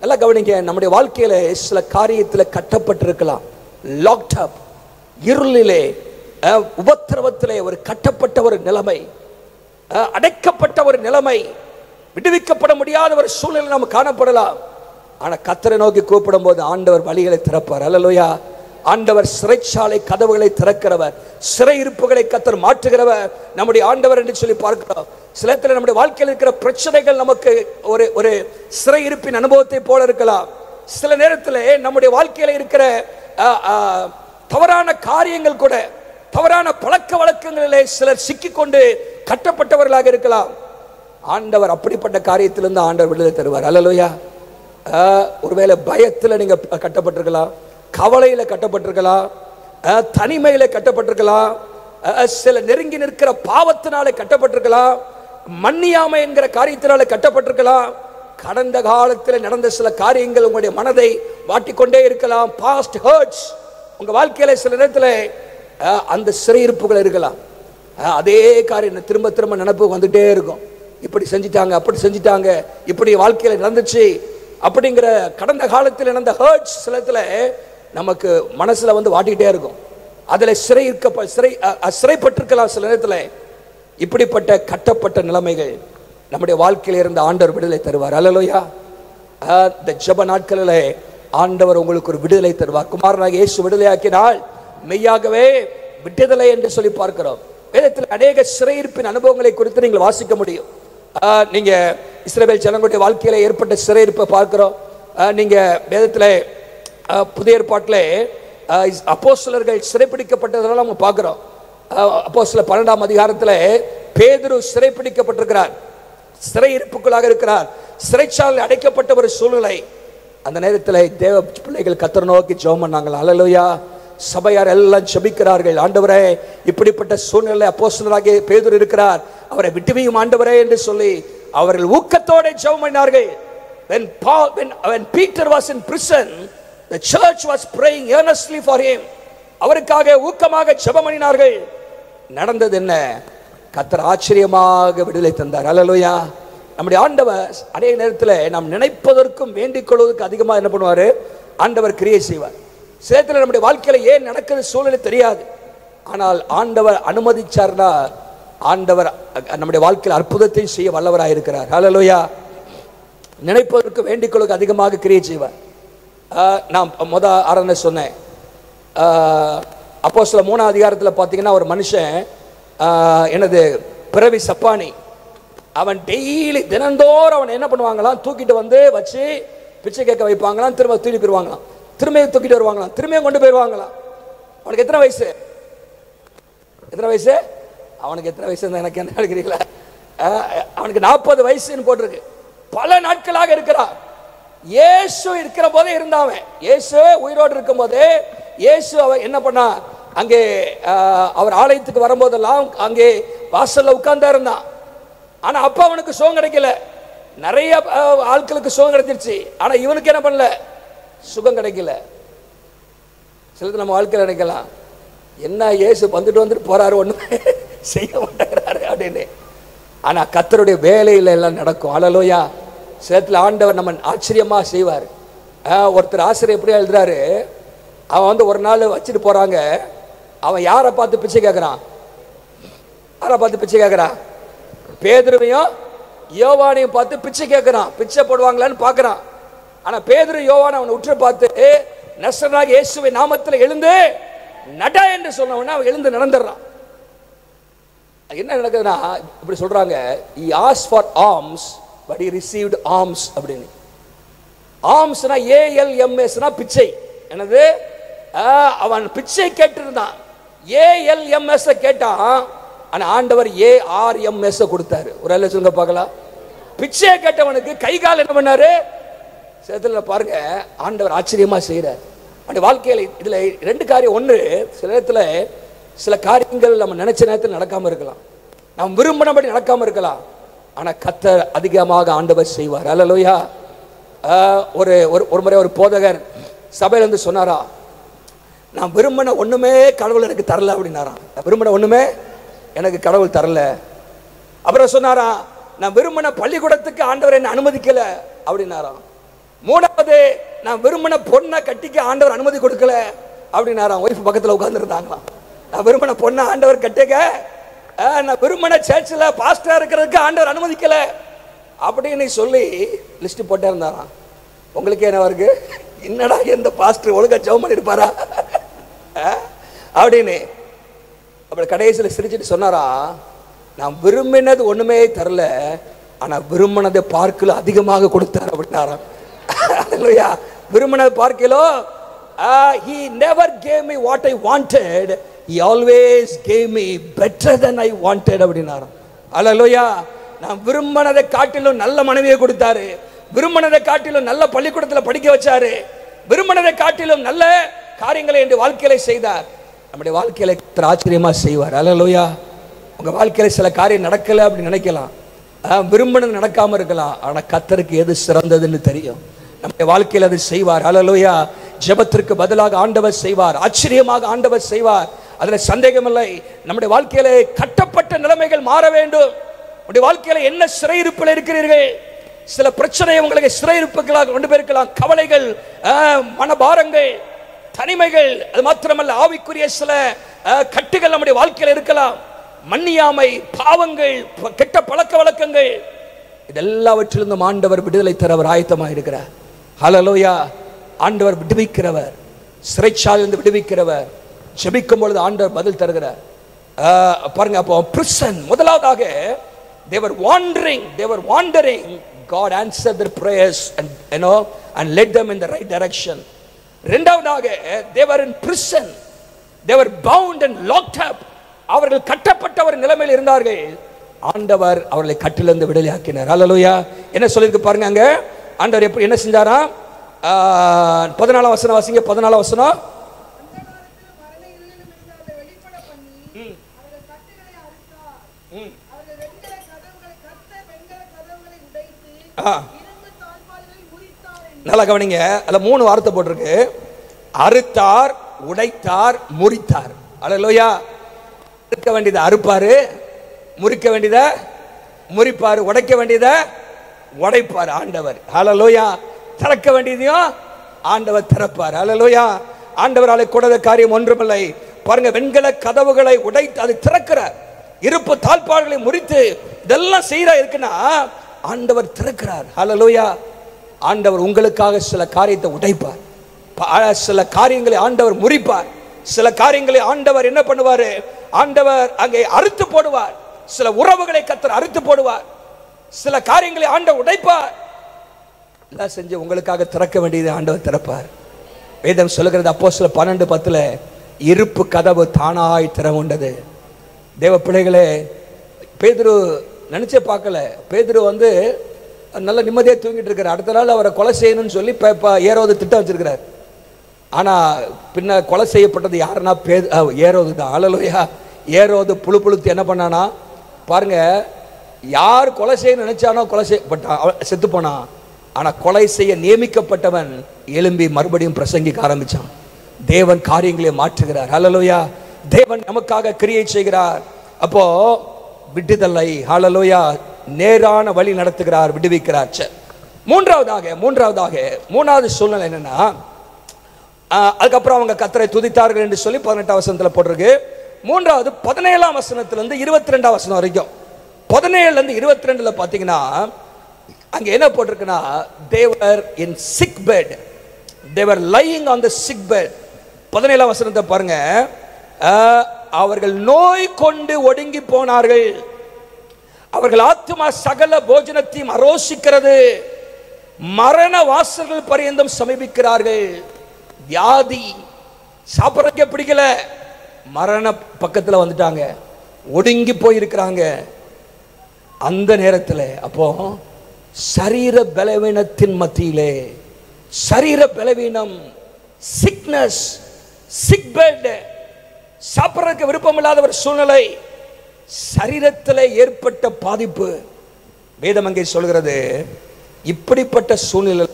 நல்லா கவனிங்க. நம்முடைய வாழ்க்கையில சில காரியத்தில் கட்டப்பட்டிருக்கலாம். லாக்ட் அப், இருளிலே, உபத்திரவத்திலே ஒரு கட்டப்பட்ட ஒரு நிலைமை, அடைக்கப்பட்ட ஒரு நிலைமை, விடுவிக்கப்பட முடியாத ஒரு சூழ்நிலை நம்ம காணப்படலாம். ஆனா கர்த்தரை நோக்கி கூப்பிடும் போது ஆண்டவர் வழிகளை திறப்பார். அல்லேலூயா. ஆண்டவர் சிறைச்சாலை கதவுகளை திறக்கிறவர், சிறையிருப்புகளை கர்த்தர் மாற்றுகிறவர் நம்முடைய ஆண்டவர் என்று சொல்லி பார்க்கிறோம். சில நேரத்தில் நம்முடைய வாழ்க்கையில் இருக்கிற பிரச்சனைகள் நமக்கு ஒரு சிறையிருப்பின் அனுபவத்தை போல இருக்கலாம். சில நேரத்தில் நம்முடைய வாழ்க்கையில் இருக்கிற தவறான காரியங்கள் கூட, தவறான பழக்க வழக்கங்களிலே சிலர் சிக்கிக்கொண்டு கட்டப்பட்டவர்களாக இருக்கலாம். ஆண்டவர் அப்படிப்பட்ட காரியத்திலிருந்து ஆண்டவர் விடுதலை தருவார். அல்லேலூயா. ஒருவேளை பயத்தில் நீங்க கட்டப்பட்டிருக்கலாம், கவலையில கட்டப்பட்டிருக்கலாம், தனிமையில கட்டப்பட்டிருக்கலாம், சில நெருங்கி நிற்கிற பாவத்தினால கட்டப்பட்டிருக்கலாம், மன்னியாமை என்கிற காரியத்தினால கட்டப்பட்டிருக்கலாம். கடந்த காலத்தில் நடந்த சில காரியங்கள் உங்களுடைய மனதை வாட்டிக்கொண்டே இருக்கலாம். பாஸ்ட் ஹர்ட்ஸ் உங்க வாழ்க்கையில சில நேரத்தில் அந்த சிறையிருப்புகள் இருக்கலாம். அதே காரியம் திரும்ப திரும்ப நினைப்பு வந்துட்டே இருக்கும். இப்படி செஞ்சிட்டாங்க, அப்படி செஞ்சிட்டாங்க, இப்படி வாழ்க்கையில நடந்துச்சு அப்படிங்கிற கடந்த காலத்தில் நடந்த ஹர்ட்ஸ் சிலத்துல நமக்கு மனசுல வாட்டிக்கிட்டே இருக்கும். அதுல சிறைப்பட்டிருக்கலாம். சில நேரத்தில் இப்படிப்பட்ட கட்டப்பட்ட நிலைமைகள் நம்முடைய வாழ்க்கையில இருந்த ஆண்டவர் விடுதலை தருவார். அல்லேலூயா. இந்த ஜெப நாட்களிலே ஆண்டவர் உங்களுக்கு ஒரு விடுதலை தருவார். குமாரனாகிய இயேசு விடுதலையாக்கினால் மெய்யாகவே விடுதலை என்று சொல்லி பார்க்கிறோம். வேதத்தில் அநேக சிறையிருப்பின் அனுபவங்களை குறித்து நீங்கள் வாசிக்க முடியும். நீங்க இஸ்ரவேல் ஜனங்களுடைய வாழ்க்கையில ஏற்பட்ட சிறையிருப்பை பார்க்கிறோம். நீங்க வேதத்தில் புதிய ஏற்பாட்டிலே அப்போஸ்தலர்கள் சிறைப்பிடிக்கப்பட்டதெல்லாம் நம்ம பார்க்கிறோம். அப்போஸ்தலர் 12ஆம் அதிகாரத்தில் பேதுரு சிறைப்பிடிக்கப்பட்டிருக்கிறார், சிறையிருப்புக்குள்ளாக இருக்கிறார், சிறைச்சாலையில் அடைக்கப்பட்ட ஒரு சூழ்நிலை. அந்த நேரத்தில் தேவ பிள்ளைகள் கர்த்தரை நோக்கி ஜெபம் பண்ணாங்க. அல்லேலூயா. சபையார் எல்லாம் ஜெபிக்கிறார்கள். ஆண்டவரே, இப்படிப்பட்ட சூழ்நிலை அப்போஸ்தலராகிய பேதுரு இருக்கிறார், அவரை விட்டுவியும் ஆண்டவரே என்று சொல்லி அவர்கள் ஊக்கத்தோடு ஜெபம் பண்ணினார்கள். When Peter was in prison, the church was praying earnestly for him. அவருக்காக ஊக்கமாக ஜெபம் பண்ணினார்கள். நடந்தது என்ன? கர்த்தர் ஆச்சரியமாக விடுதலை தந்தார். அல்லேலூயா. நம்முடைய ஆண்டவர் அதே நேரத்தில் நாம் நினைப்பதற்கும் வேண்டிக் கொள்வதற்கு அதிகமாக என்ன பண்ணுவார்? ஆண்டவர் கிரியை செய்வார். சேத்துல நம்முடைய வாழ்க்கையில ஏன் நடக்குது சூழ்நிலை தெரியாது. ஆனால் ஆண்டவர் அனுமதிச்சார்னா ஆண்டவர் நம்முடைய வாழ்க்கையில் அற்புதத்தையும் செய்ய வல்லவராக இருக்கிறார். ஹல்லேலூயா. நினைப்பதற்கு வேண்டிக் கொள்வதற்கு அதிகமாக கிரியை செய்வார். நான் ஆரம்ப சொன்னேன், அப்போஸ்தலர் 3ஆம் அதிகாரத்தில் பார்த்தீங்கன்னா ஒரு மனுஷன் என்னது பிறவி சப்பானி, அவன் டெய்லி தினந்தோறும் அவன் என்ன பண்ணுவாங்களாம், தூக்கிட்டு வந்து வச்சு பிச்சை கேட்க வைப்பாங்களாம், திரும்ப தூக்கி போயிடுவாங்களாம், திரும்பியும் தூக்கிட்டு வருவாங்களாம், திரும்பியும் கொண்டு போயிடுவாங்களாம். அவனுக்கு எத்தனை வயசு? எத்தனை வயசு அவனுக்கு? எத்தனை வயசு எனக்கு என்ன நினைக்கிறீங்களா? அவனுக்கு 40 வயசுன்னு போட்டிருக்கு. பல நாட்களாக இருக்கிறான். இயேசு இருக்கிற போதே இருந்தாவன். இயேசு உயிரோடு இருக்கும் போதே இயேசு அவன் என்ன பண்ணா, அங்கே அவர் ஆலயத்துக்கு வரும்போதெல்லாம் அங்கே வாசல்ல உட்கார்ந்தா இருந்தான். ஆனா அப்ப அவனுக்கு சுகம் கிடைக்கல. நிறைய ஆட்களுக்கு சுகம் கிடைச்சிருச்சு, ஆனா இவனுக்கு என்ன பண்ணல, சுகம் கிடைக்கல. சிலது நம்ம வாழ்க்கையில் நினைக்கலாம், என்ன இயேசு வந்துட்டு போறாரு, ஒண்ணுமே செய்ய மாட்டேங்கிறாரு அப்படின்னு. ஆனா கர்த்தருடைய வேலையில எல்லாம் நடக்கும். அல்லேலூயா. சேத்துல ஆண்டவர் நம்ம ஆச்சரியமா செய்வார். ஒருத்தர் ஆசிரியர் எப்படியா எழுதுறாரு, அவன் ஒரு நாள் வச்சுட்டு போறாங்க, அவன் யாரை பார்த்து பிச்சை கேட்கிறான்? யாரை பார்த்து பிச்சை கேட்கிறான்? பேதுருவையும் யோவானையும் பார்த்து பிச்சை கேட்கிறான். பிச்சை போடுவாங்களான்னு பார்க்கறான். ஆனா பேதுரு யோவான் அவனை உற்று பார்த்து, நசரேயனாகிய இயேசுவின் நாமத்தில் எழுந்து நட என்று சொன்னவன அவன் எழுந்து நடந்துடுறான். என்ன நடக்குதுன்னா, இப்படி சொல்றாங்க, he asked for alms but he received alms அப்படின்னு. ஆம்ஸ்னா ALMSனா பிச்சை. என்னது? அவன் பிச்சை கேட்டிருந்தான், ALMS கேட்டான், ஆனா ஆண்டவர் ARMS கொடுத்தாரு. ஒரு அல்ல சொல்லுங்க பார்க்கலாம். பிச்சை கேட்டவனுக்கு கை கால் என்ன பண்ணாரு? சேத்துல பாருங்க, ஆண்டவர் ஆச்சரியமா செய்யறார். அந்த வாழ்க்கையில இதுல 2 காரியம். ஒன்று, சில நேரத்துல சில காரியங்கள் நம்ம நினைச்ச நேரத்தில் நடக்காம இருக்கலாம், நாம் விரும்பினபடி நடக்காம இருக்கலாம், ஆனா கர்த்தர் அதிகமாக ஆண்டவர் செய்வார். அல்லேலூயா. ஒரு முறை ஒரு போதகர் சபையில இருந்து சொன்னாரா, நான் விரும்பின ஒண்ணுமே கடவுள் எனக்கு தரல அப்படின்னாராம். விரும்பின ஒண்ணுமே எனக்கு கடவுள் தரல. அப்புறம் சொன்னாரா, நான் விரும்பின பள்ளிக்கூடத்துக்கு ஆண்டவர் என்ன அனுமதிக்கல அப்படின்னாராம். 3வது, நான் விரும்பின பொண்ணை கட்டிக்க ஆண்டவர் அனுமதி கொடுக்கல அப்படின்னாராம். ஒய்ஃப் பக்கத்துல உட்கார்ந்து இருந்தாங்களாம். நான் விரும்பின பொண்ணை ஆண்டவர் கட்டிக்க, நான் விரும்பின சர்ச்சில் பாஸ்டரா இருக்கிறதுக்கு ஆண்டவர் அனுமதிக்கல அப்படின்னு சொல்லி லிஸ்ட் போட்டே இருந்தாராம். உங்களுக்கு என்ன இருக்கு, என்னடா எந்த பாஸ்டர் ஒழுங்கா ஜெபம் பண்ணிருப்பாரா அப்படின்னு. அப்படி கடைசியில் சிரிச்சுட்டு சொன்னாரா, நான் விரும்பினது ஒண்ணுமே தரல, ஆனா விரும்பினதை பார்க்கல அதிகமாக கொடுத்தார் அப்படின்னாராம். அல்லேலூயா. விரும்பினது பார்க்கலோ, he never gave me what I wanted, he always gave me better than I wanted அப்படின்னாராம். அல்லேலூயா. நான் விரும்பினதை காட்டிலும் நல்ல மனைவியை கொடுத்தாரு, விரும்பினதை காட்டிலும் நல்ல பள்ளிக்கூடத்தில் படிக்க வச்சாரு, விரும்பினதை காட்டிலும் நல்ல காரியங்களை என் வாழ்க்கையில செய்தார். நம்முடைய வாழ்க்கையில ஆச்சரியமா செய்வார். அல்லேலூயா. உங்க வாழ்க்கையில சில காரியம் நடக்கல அப்படின்னு நினைக்கலாம், விரும்பினது நடக்காம இருக்கலாம், ஆனா கர்த்தருக்கு எது சிறந்ததுன்னு தெரியும். நம்முடைய வாழ்க்கையில் அது செய்வார். அல்லேலூயா. ஜெபத்திற்கு பதிலாக ஆண்டவர் செய்வார், ஆச்சரியமாக ஆண்டவர் செய்வார், அதுல சந்தேகம் இல்லை. நம்முடைய வாழ்க்கையில கட்டப்பட்ட நிலைமைகள் மாற வேண்டும். உங்களுடைய வாழ்க்கையில என்ன சிறையிருப்பில் இருக்கிறீர்கள்? சில பிரச்சனை உங்களுக்கு சிறையிருப்புகளாக கொண்டு போயிருக்கலாம். கவலைகள், மனபாரங்கள், தனிமைகள், அது மாத்திரமல்ல ஆவிக்குரிய சில கட்டுகள் நம்முடைய வாழ்க்கையில் இருக்கலாம். மன்னியாமை, பாவங்கள், கெட்ட பழக்க வழக்கங்கள், இதெல்லாவற்றிலிருந்தும் ஆண்டவர் விடுதலை தரவர் ஆயத்தமாக இருக்கிறார். ஹல்லேலூயா. ஆண்டவர் விடுவிக்கிறவர், சிறைச்சாலையிலிருந்து விடுவிக்கிறவர். ஜெபிக்கும் பொழுது ஆண்டவர் பதில் தருகிறார். பாருங்க, அப்போ பிரிசன் முதலாவதாக they were wandering, God answered their prayers and led them in the right direction. இரண்டாவதாக they were in prison, they were bound and locked up. அவர்கள் கட்டப்பட்ட ஒரு நிலைமையில் இருந்தார்கள். ஆண்டவர் அவர்களை கட்டிலிருந்து விடுதலையாக்கினார். அல்லேலூயா. என்ன சொல்லிருக்கு பாருங்க அங்க, ஆண்டவர் எப்படி என்ன செஞ்சாரா? 14ஆம் வசனம் வாசிங்க. 14ஆம் வசனம். நல்லா கவனிங்க, அதுல 3 வார்த்தை போட்டிருக்கு. அறுத்தார், உடைத்தார், முறித்தார். அல்லேலூயா. அறுக்க வேண்டியதை அறுப்பாரு, முறிக்க வேண்டியதை முறிப்பாரு, உடைக்க வேண்டியதை உடைப்பார் ஆண்டவர். அல்லேலூயா. திறக்க வேண்டியதையும் ஆண்டவர் திறப்பார். அல்லேலூயா. ஆண்டவராலே கூடாத காரியம் ஒன்றுமில்லை. பாருங்க, வெண்கல கதவுகளை உடைத்து அது திறக்கிறார், இருப்பு தாழ்பாள்களை முறித்து இதெல்லாம் செய்யறா இருக்குன்னா ஆண்டவர் திறக்கிறார். அல்லேலூயா. ஆண்டவர் உங்களுக்காக சில காரியத்தை உடைப்பார், சில காரியங்களை ஆண்டவர் முறிப்பார். சில காரியங்களை ஆண்டவர் என்ன பண்ணுவாரு? ஆண்டவர் அங்கே அறுத்து போடுவார். சில உறவுகளை கர்த்தர் அறுத்து போடுவார். சில காரியங்களை ஆண்டவர் உடைப்பார். எல்லாம் செஞ்சு உங்களுக்காக திறக்க வேண்டியது ஆண்டவர் திறப்பார். வேதம் சொல்லுகிறது அப்போஸ்தலர் 12:10 இருப்பு கதவு தானாய் திறவுண்டது. தேவ பிள்ளைகளே, பேதுரு நினைச்சே பார்க்கல. பேதுரு நல்ல நிம்மதியாக தூங்கிட்டு இருக்கிறார். அடுத்த நாள் அவரை கொலை செய்யணும்னு சொல்லி ஏரோது திட்டம் வச்சிருக்கிறார். ஆனா பின்ன கொலை செய்யப்பட்டது யாருன்னா ஏரோது தான். அல்லேலூயா. ஏரோது புழுத்து என்ன பண்ணானா பாருங்க, யார் கொலை செய்ய நினைச்சானோ கொலை செய்யப்பட்டான், செத்து போனான். ஆனா கொலை செய்ய நியமிக்கப்பட்டவன் எழும்பி மறுபடியும் பிரசங்கிக்க ஆரம்பிச்சான். தேவன் காரியங்களை மாற்றுகிறார். அல்லேலூயா. தேவன் நமக்காக கிரியை செய்கிறார். அப்போ விடுதலை, ஹல்லேலூயா, நேரான வழி நடத்துகிறார், விடுவிக்கிறார். மூன்றாவது சூழ்நிலை என்னன்னா, அதுக்கப்புறம் அவங்க கர்த்தரை துதித்தார்கள் என்று சொல்லி 18ஆம் வசனத்துல போட்டிருக்கு. மூன்றாவது 17ஆம் வசனத்திலிருந்து 22ஆம் வசனம் வரைக்கும், 17ல இருந்து 22ல பாத்தீங்கன்னா அங்க என்ன போட்டிருக்குன்னா, they were in sick bed, they were lying on the sick bed. 17ஆம் வசனத்தை பாருங்க, அவர்கள் நோய் கொண்டு ஒடுங்கி போனார்கள், அவர்கள் ஆத்துமா சகல போஜனத்தையும் அரோசிக்கிறது, மரண வாசல்கள் பரியந்தம் சமீபிக்கிறார்கள். வியாதி, சாப்பிட்றதுக்கே பிடிக்கல, மரண பக்கத்தில் வந்துட்டாங்க, ஒடுங்கி போயிருக்கிறாங்க. அந்த நேரத்தில் அப்போ சரீர பலவீனத்தின் மத்தியிலே, சரீர பலவீனம், சிக்னஸ், சிக் பெட், சாப்பிட்றதுக்கு விருப்பம் இல்லாத ஒரு சூழ்நிலை, சரீரத்தில் ஏற்பட்ட பாதிப்பு. வேதம் அங்கே சொல்கிறது, இப்படிப்பட்ட சூழ்நிலை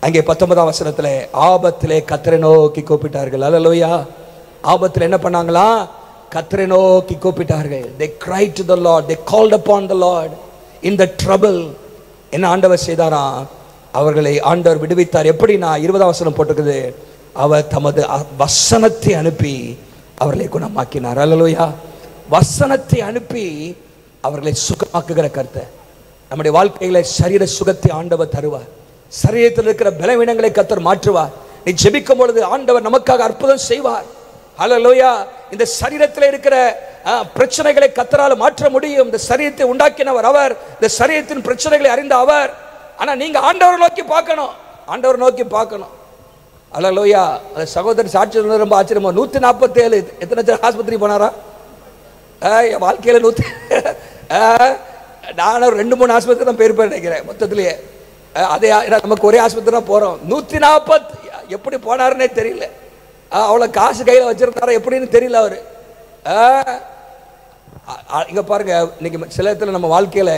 அங்கே 19ஆம் வசனத்திலே ஆபத்திலே கர்த்தரை நோக்கி கூப்பிட்டார்கள். அல்லேலூயா. ஆபத்தில் என்ன பண்ணாங்களா? கர்த்தரை நோக்கி கூப்பிட்டார்கள். they cried to the Lord, they called upon the Lord in the trouble. என்ன ஆண்டவர் செய்தாரா? அவர்களை ஆண்டவர் விடுவித்தார். எப்படின்னா 20ஆம் வசனம் போட்டுக்குது, அவர் தமது வசனத்தை அனுப்பி அவர்களை குணமாக்கினார். அல்லேலூயா. வசனத்தை அனுப்பி அவர்களை சுகமாக்குகிற கர்த்தர். நம்முடைய வாழ்க்கையில சரீர சுகத்தை ஆண்டவர் தருவார். சரீரத்தில் இருக்கிற பலவீனங்களை கர்த்தர் மாற்றுவார். நீ ஜெபிக்கும் பொழுது ஆண்டவர் நமக்காக அற்புதம் செய்வார். அல்லேலூயா. இந்த சரீரத்தில் இருக்கிற பிரச்சனைகளை கர்த்தரால் மாற்ற முடியும். இந்த சரீரத்தை உண்டாக்கினவர் அவர், இந்த சரீரத்தின் பிரச்சனைகளை அறிந்த அவர். ஆனா நீங்க ஆண்டவரை நோக்கி பார்க்கணும், ஆண்டவரை நோக்கி பார்க்கணும். அல்லேலூயா. அந்த சகோதரர் சாட்சி ரொம்ப ஆச்சரியமா, 147 எத்தனை ஆஸ்பத்திரி போனாரா? என் வாழ்க்கையில நான் 2-3 ஆஸ்பத்திரி தான் போயிருப்பேன் நினைக்கிறேன் மொத்தத்திலேயே. அதே நமக்கு ஒரே ஆஸ்பத்திரி தான் போறோம். 140 எப்படி போனாருன்னே தெரியல. அவ்வளவு காசு கையில வச்சிருந்தாரா எப்படின்னு தெரியல அவரு. இங்க பாருங்க, இன்னைக்கு சில இடத்துல நம்ம வாழ்க்கையில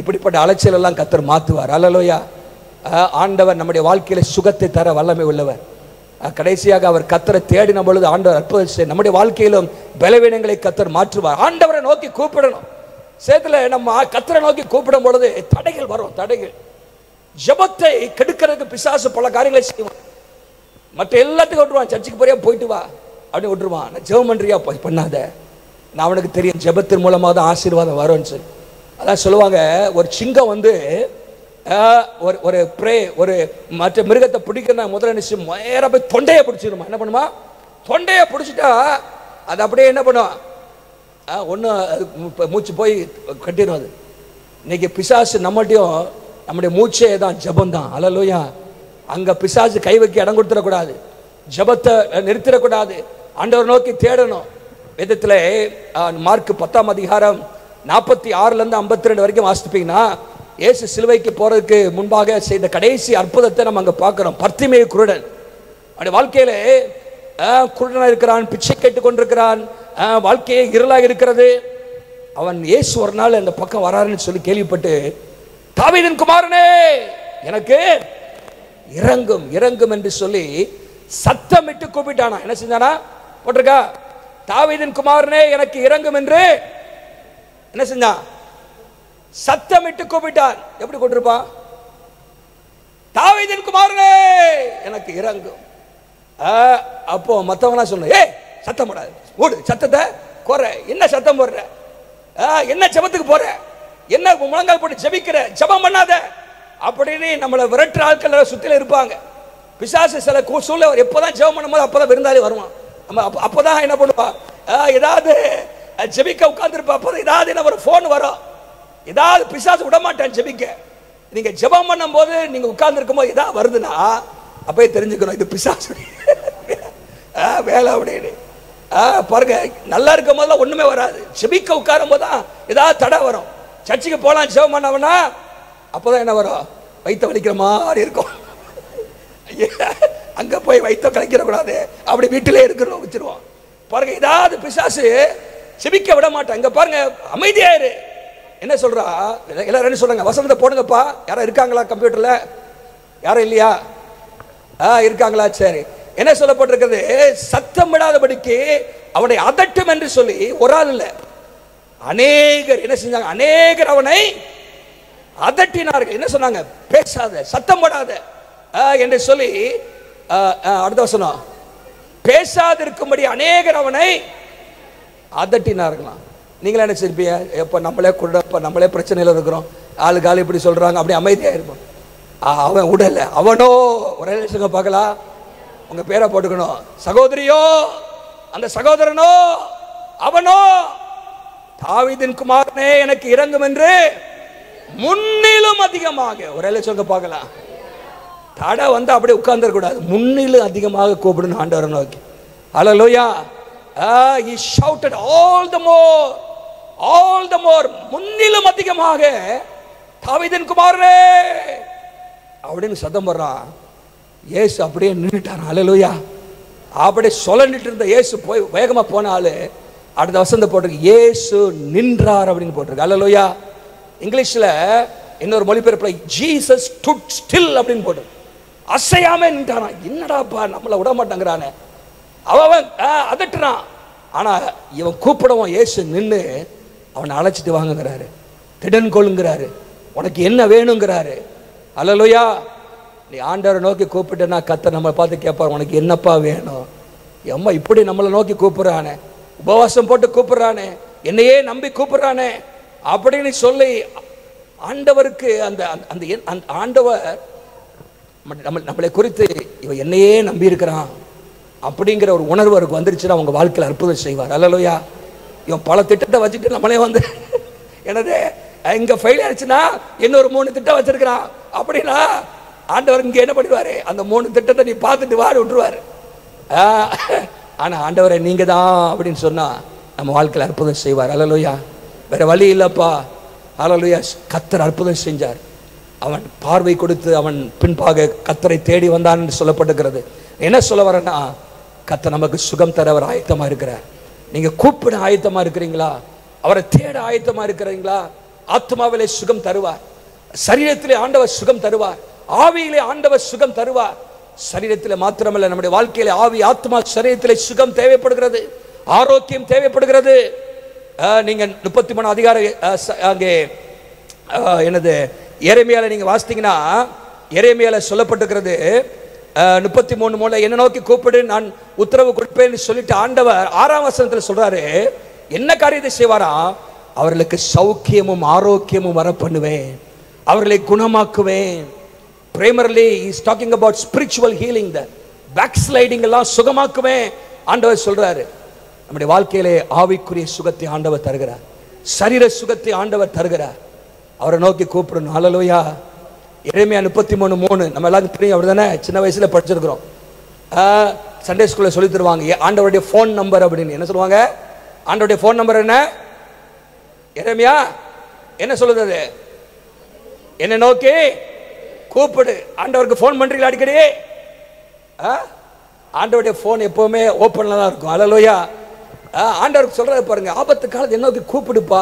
இப்படிப்பட்ட அலைச்சல் எல்லாம் கர்த்தர் மாத்துவார். அல்லேலூயா. ஆண்டவர் நம்முடைய வாழ்க்கையில சுகத்தை தர வல்லமை உள்ளவர். கடைசியாக அவர் கர்த்தரை தேடின பொழுது ஆண்டவர் அற்புதம் செய்ய நம்முடைய வாழ்க்கையிலும் பலவீனங்களை கர்த்தர் மாற்றுவார். ஆண்டவரை நோக்கி கூப்பிடணும். சேத்துல நம்ம கர்த்தரை நோக்கி கூப்பிடும் பொழுது தடைகள் வரும். தடைகள், ஜெபத்தை கெடுக்கிறதுக்கு பிசாசு பல காரியங்களை செய்வான். மற்ற எல்லாத்துக்கும் விட்டுருவான். சர்ச்சுக்கு போறியா, போயிட்டு வா அப்படின்னு விட்டுருவான். நான் ஜெபம் பண்றியா, பண்ணாத, நான் அவனுக்கு தெரியும் ஜெபத்தின் மூலமாக தான் ஆசீர்வாதம் வரும்னு சொல்லி. அதான் சொல்லுவாங்க, ஒரு சிங்கம் ஒரு மற்ற மிருகத்தை பிடிக்கிற முதல்ல நிச்சயம் நேராக போய் தொண்டையை பிடிச்சிருமா. என்ன பண்ணுமா? தொண்டையை பிடிச்சிட்டா அது அப்படியே என்ன பண்ணும், ஒன்று மூச்சு போய் கட்டிடும். அது இன்னைக்கு பிசாசு நம்மகிட்டையும் நம்முடைய மூச்சே தான், ஜபம் தான். அல்லேலூயா. அங்க பிசாசு கை வைக்க இடம் கொடுத்துடக்கூடாது, ஜபத்தை நிறுத்திடக்கூடாது, ஆண்டவர் நோக்கி தேடணும். வேதத்தில் மார்க் 10ஆம் அதிகாரம் 46லேருந்து 52 வரைக்கும் வாசிப்பீங்கன்னா, இயேசு சிலுவைக்கு போறதுக்கு முன்பாக செய்த கடைசி அற்புதத்தை நம்ம அங்க பார்க்கிறோம். பர்த்திமேயு குருடன், அவனுடைய வாழ்க்கையில குருடனா இருக்கிறான், பிச்சை கேட்டுக் கொண்டிருக்கிறான், வாழ்க்கையே இருளாக இருக்கிறது. அவன் இயேசு ஒரு நாள் அந்த பக்கம் வராருன்னு சொல்லி கேள்விப்பட்டு, தாவீதின் குமாரனே எனக்கு இறங்கும் இறங்கும் என்று சொல்லி சத்தமிட்டு கூப்பிட்டானா. என்ன செஞ்சானா போட்டிருக்கா? தாவீதின் குமாரனே எனக்கு இறங்கும் என்று என்ன செஞ்சான்? சத்தமிட்டு கூப்பிட்டான். எப்படி கூப்பிட்டிருப்பான்? தாவீதின் குமாரனே எனக்கு இறங்கும். அப்போ மற்றவங்க சொன்ன, ஏ சத்தம் போடாது, ஓடு, சத்தத்தை குறை, என்ன சத்தம் போடுற, என்ன ஜெபத்துக்கு போற, என்ன முழங்கால் போட்டு ஜெபிக்கிற, ஜெபம் பண்ணாத அப்படின்னு நம்மளை விரட்டுற ஆட்கள் சுத்தில இருப்பாங்க. பிசாசு சில சூழ்நிலை எப்போதான் ஜெபம் பண்ணும்போது அப்பதான் விருந்தாளி வருவான். அப்பதான் என்ன பண்ணுவா, ஏதாவது ஜெபிக்க உட்கார்ந்துருப்பா, அப்பதான் ஏதாவது என்ன ஒரு போன் வரும், ஏதாவது பிசாசு விட மாட்டேன் ஜெபிக்க. நீங்க ஜெபம் பண்ணும் போது நீங்க உட்கார்ந்து இருக்கும் போது ஏதாவது வருதுன்னா அப்பயே தெரிஞ்சுக்கணும் இது பிசாசு வேலை அப்படின்னு. பாருங்க, நல்லா இருக்கும் போதெல்லாம் ஒண்ணுமே வராது, ஜெபிக்க உட்காரும் போதுதான் ஏதாவது தடை வரும். சர்ச்சுக்கு போலாம் ஜெபம் பண்ணவனா அப்பதான் என்ன வரும், வயிற்ற வலிக்கிற மாதிரி இருக்கும். அங்க போய் வயிற்ற கலைக்கிற கூடாது, அப்படி வீட்டிலே இருக்கிறோம் வச்சிருவோம். பாருங்க, ஏதாவது பிசாசு ஜெபிக்க விட மாட்டான். இங்க பாருங்க, அமைதியாயிரு. என்ன சொல்றா எல்லாரும் என்ன சொல்றாங்க, வசனத்தை போடுங்கப்பா. யாரும் இருக்காங்களா கம்ப்யூட்டர்ல? யாரும் இல்லையா? இருக்காங்களா? சரி. என்ன சொல்லப்பட்டிருக்கிறது, சத்தம் விடாதபடிக்கு அவனை அதட்டும் என்று சொல்லி ஒரு ஆள் இல்ல, அநேகர் என்ன செஞ்சாங்க, அநேகர் அவனை அதட்டினார்கள். என்ன சொன்னாங்க, பேசாத, சத்தம் போடாத என்று சொல்லி. அடுத்த வசனம், பேசாதிருக்கும்படி அநேகர் அவனை அதட்டினார்களாம். நீங்களா என்ன செய்ப்பீங்க, எப்ப நம்மளே குடப்ப நம்மளே பிரச்சனையில இருக்கிறோம், ஆளுக்கு ஆள் இப்படி சொல்றாங்க, அப்படி அமைதியா இருப்போம். அவன் உடல, அவனோ ஒரே நிமிஷம் பார்க்கலாம், உங்க பேரை போட்டுக்கணும், சகோதரியோ அந்த சகோதரனோ அவனோ தாவீதின் குமாரனே எனக்கு இரங்கும் என்று முன்னிலும் அதிகமாக, ஒரே நிமிஷம் பார்க்கலாம், தடை வந்து அப்படியே உட்கார்ந்துட கூடாது, முன்னிலும் அதிகமாக கூப்பிடணும் ஆண்டவரை நோக்கி. ஹல்லேலூயா. He shouted all the more, முன்னிலும் அதிகமாக தாவீதின் குமாரனே அப்படின்னு சத்தம் போடுறான். இயேசு அப்படியே நின்றுட்டான். ஹல்லேலூயா. அப்படியே சொல்லனிட்டு இருந்த இயேசு போய் வேகமா போனாலே அடுத்த வசந்த போட்டிருக்கு, இயேசு நின்றார் அப்படின்னு போட்டிருக்கு. ஹல்லேலூயா. இங்கிலீஷ்ல இன்னொரு மொழிபெயர்ப்புல ஜீசஸ் stood still அப்படின்னு போட்டு, அசையாம நின்றானா. என்னடாப்பா நம்மள விட மாட்டேங்கிறானே, அவன் அதட்டுறான். ஆனா இவன் கூப்பிடவும் இயேசு நின்று அவனை அழைச்சிட்டு வாங்குங்கிறாரு, திடன் கொள்ளுங்கிறாரு, உனக்கு என்ன வேணுங்கிறாரு. ஹல்லேலூயா. நீ ஆண்டவரை நோக்கி கூப்பிட்டேன்னா கர்த்தர் நம்மளை பார்த்து கேட்பார், உனக்கு என்னப்பா வேணும். அம்மா இப்படி நம்மளை நோக்கி கூப்பிடுறானே, உபவாசம் போட்டு கூப்பிடுறானே, என்னையே நம்பி கூப்பிடுறானே அப்படின்னு சொல்லி ஆண்டவருக்கு அந்த அந்த ஆண்டவர் நம்மளை குறித்து இவன் என்னையே நம்பி இருக்கிறான் அப்படிங்கிற ஒரு உணர்வு அவருக்கு வந்துருச்சுன்னா அவங்க வாழ்க்கையில் அற்புதம் செய்வார். ஹல்லேலூயா. இவன் பல திட்டத்தை வச்சுட்டு நம்மளே வந்து என்னது இங்க ஃபெயில் ஆயிடுச்சுன்னா இன்னொரு 3 திட்டம் வச்சிருக்கிறான் அப்படின்னா ஆண்டவர் இங்க என்ன பண்ணிடுவாரு, அந்த 3 திட்டத்தை நீ பார்த்துட்டு வாடி விட்டுருவாரு. ஆனா ஆண்டவரை நீங்க தான் அப்படின்னு சொன்னா நம்ம வாழ்க்கையில் அற்புதம் செய்வார். ஹல்லேலூயா. வேற வழி இல்லப்பா. ஹல்லேலூயா. கர்த்தர் அற்புதம் செஞ்சார். அவன் பார்வை கொடுத்து அவன் பின்பாக கர்த்தரை தேடி வந்தான் என்று சொல்லப்பட்டிருக்கிறது. என்ன சொல்ல வரேன்னா, கர்த்தர் நமக்கு சுகம் தர அவர் ஆயத்தமா இருக்கிறார். நீங்க கூப்பிட ஆயத்தமா இருக்கிறீங்களா? அவரை தேட ஆயத்தமா இருக்கிறீங்களா? ஆத்மாவிலே சுகம் தருவார், சரீரத்திலே ஆண்டவர் சுகம் தருவார், ஆவியிலே ஆண்டவர் சுகம் தருவார். சரீரத்திலே மாத்திரமல்ல, நம்முடைய வாழ்க்கையிலே ஆவி ஆத்மா சரீரத்திலே சுகம் தேவைப்படுகிறது, ஆரோக்கியம் தேவைப்படுகிறது. நீங்க 33 அதிகாரம் அங்கே என்னது எரேமியால நீங்க வாசித்தீங்கன்னா, எரேமியால சொல்லப்பட்டிருக்கிறது 33:3 என்ன நோக்கி கூப்பிடு நான் உத்தரவு கொடுப்பேன்னு சொல்லிட்டு ஆண்டவர் 6ஆம் வசனத்தில் சொல்றாரு, என்ன காரியத்தை செய்வாரா, அவர்களுக்கு சௌக்கியமும் ஆரோக்கியமும் வர பண்ணுவேன், அவர்களை குணமாக்குவேன். primarily he is talking about spiritual healing, the backsliding எல்லாம் சுகமாக்குவேன் ஆண்டவர் சொல்றாரு. நம்முடைய வாழ்க்கையிலே ஆவிக்குரிய சுகத்தை ஆண்டவர் தருகிறார், சரீர சுகத்தை ஆண்டவர் தருகிறார். அவரை நோக்கி கூப்பிடணும். ஹல்லேலூயா. எரேமியா 33:3 நம்ம எல்லாருக்கும் தெரியும், அப்படிதானே? சின்ன வயசுல படிச்சிருக்கிறோம். சண்டே ஸ்கூல்ல சொல்லி தருவாங்க ஆண்டவருடைய ஃபோன் நம்பர் அப்படின்னு. என்ன சொல்லுவாங்க? ஆண்டவருடைய ஃபோன் நம்பர் என்ன? எரேமியா என்ன சொல்லுது? அது என்ன நோக்கி கூப்பிடு. ஆண்டவருக்கு ஃபோன் பண்றீங்களா அடிக்கடி? ஆண்டவருடைய ஃபோன் எப்பவுமே ஓப்பன்ல தான் இருக்கும். ஹல்லேலூயா. ஆண்டவருக்கு சொல்றாரு பாருங்க, ஆபத்து காலத்தை என்ன நோக்கி கூப்பிடுப்பா,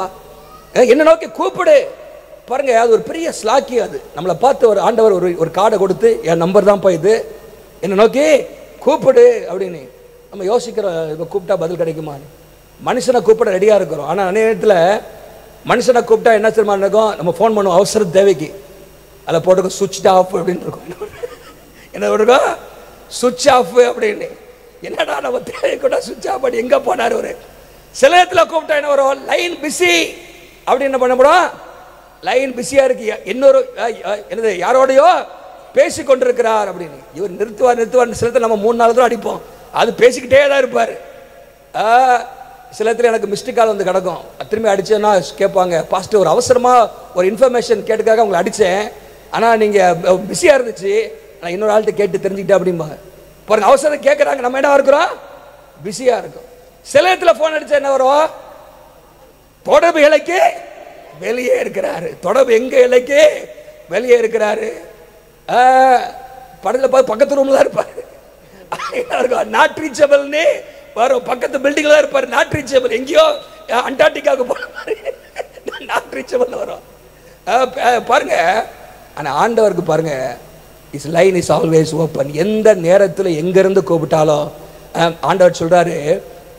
என்ன நோக்கி கூப்பிடு. பாருங்க, அது ஒரு பெரிய ஸ்லாக்கி. அது நம்மளை பார்த்து ஒரு ஆண்டவர் ஒரு கார்டை கொடுத்து, என் நம்பர் தான்ப்பா இது, என்ன நோக்கி கூப்பிடு அப்படின்னு. நம்ம யோசிக்கிறோம், இப்போ கூப்பிட்டா பதில் கிடைக்குமா? மனுஷனை கூப்பிட ரெடியா இருக்கிறோம். ஆனா அநேக நேரத்தில் மனுஷனை கூப்பிட்டா என்ன தெரியுமா இருக்கும், நம்ம ஃபோன் பண்ணுவோம் அவசர தேவைக்கு, அதில் போட்டுக்கோ சுவிட்ச் ஆஃப் அப்படின்னு இருக்கும். என்ன இருக்கும்? சுவிட்ச் ஆஃப் அப்படின்னு. என்னடா நம்ம தேவை கூட சுவிட்ச் ஆஃப் பண்ணி எங்க போனார் ஒரு. சில நேரத்தில் கூப்பிட்டா என்ன வரும், லைன் பிஸி அப்படின்னு. என்ன பண்ணப்படும், லைன் பிஸியா இருக்கு, இன்னொரு யாரோடையோ பேசி கொண்டிருக்கிறார் அப்படின்னு. இவர் நிறுத்துவார். சில நேரத்தில் நம்ம 3-4 தடவை அடிப்போம், அது பேசிக்கிட்டே தான் இருப்பார். சில இடத்துல எனக்கு மிஸ்டு கால் வந்து கிடக்கும், திரும்பி அடிச்சேன்னா கேட்பாங்க, பாஸ்டர் ஒரு அவசரமாக ஒரு இன்ஃபர்மேஷன் கேட்டுக்காக உங்களை அடித்தேன், ஆனால் நீங்கள் பிஸியாக இருந்துச்சு, நான் இன்னொரு ஆள்கிட்ட கேட்டு தெரிஞ்சுக்கிட்டேன் அப்படிம்பாங்க. பாருங்க, அவசரம் கேட்குறாங்க, நம்ம என்ன இருக்கிறோம், பிஸியாக இருக்கும். சில இடத்துல ஃபோன் அடித்தா என்ன வரும், தொடர்பு இலைக்கு வெளியே இருக்கிறாரு, தொடர்பு எங்க இலைக்கு வெளியே இருக்கிறாரு. படத்தில் பார்த்து பக்கத்து ரூம்ல தான் இருப்பாரு, நாட் ரீச்சபிள்னு வரும், பக்கத்து பில்டிங்ல தான் இருப்பாரு, நாட் ரீச்சபிள், எங்கேயோ அண்டார்டிகாவுக்கு போன மாதிரி நாட் ரீச்சபிள் வரும். பாருங்க, ஆனால் ஆண்டவருக்கு பாருங்க, is line is always open. எந்த நேரத்தில் எங்கிருந்து கூப்பிட்டாலும் ஆண்டவர் சொல்றாரு.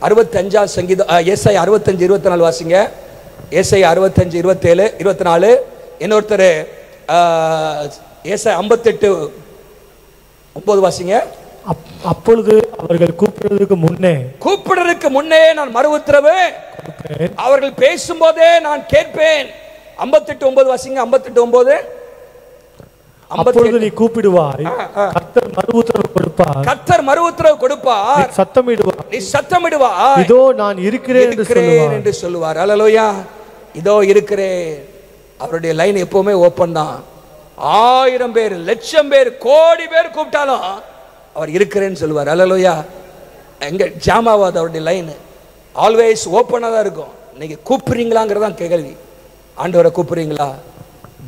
65 சங்கீதம், ஏசாயா 65 24 வாசிங்க. ஏசாயா 65 27 24. இன்னொருத்தர் ஏசாயா 58 9 வாசிங்க. அப்பொழுது அவர்கள் கூப்பிடுறதுக்கு முன்னே நான் மறு உத்தரவு, அவர்கள் பேசும்போதே நான் கேட்பேன். 58 9 வாசிங்க. 58 9. அப்பொழுது நீ கூப்பிடுவாய், கர்த்தர் மறு உத்தரவு கொடுப்பார், கர்த்தர் மறு உத்தரவு கொடுப்பார், நீ சத்தமிடுவாய், இதோ நான் இருக்கிறேன் என்று சொல்லுவார். அல்லேலூயா, இதோ இருக்கிறேன். அவருடைய லைன் எப்பவுமே ஓப்பன் தான். 1000 பேர், லட்சம் பேர், கோடி பேர் கூப்பிட்டாலும் அவர் இருக்கிறேன்னு சொல்லுவார். அல்லேலூயா, எங்க ஜாமாவாது அவருடைய லைன் ஆல்வேஸ் ஓப்பனாக தான் இருக்கும். நீங்க கூப்பிடுறீங்களாங்கிறதான் கேள்வி. ஆண்டவரை கூப்பிடுறீங்களா?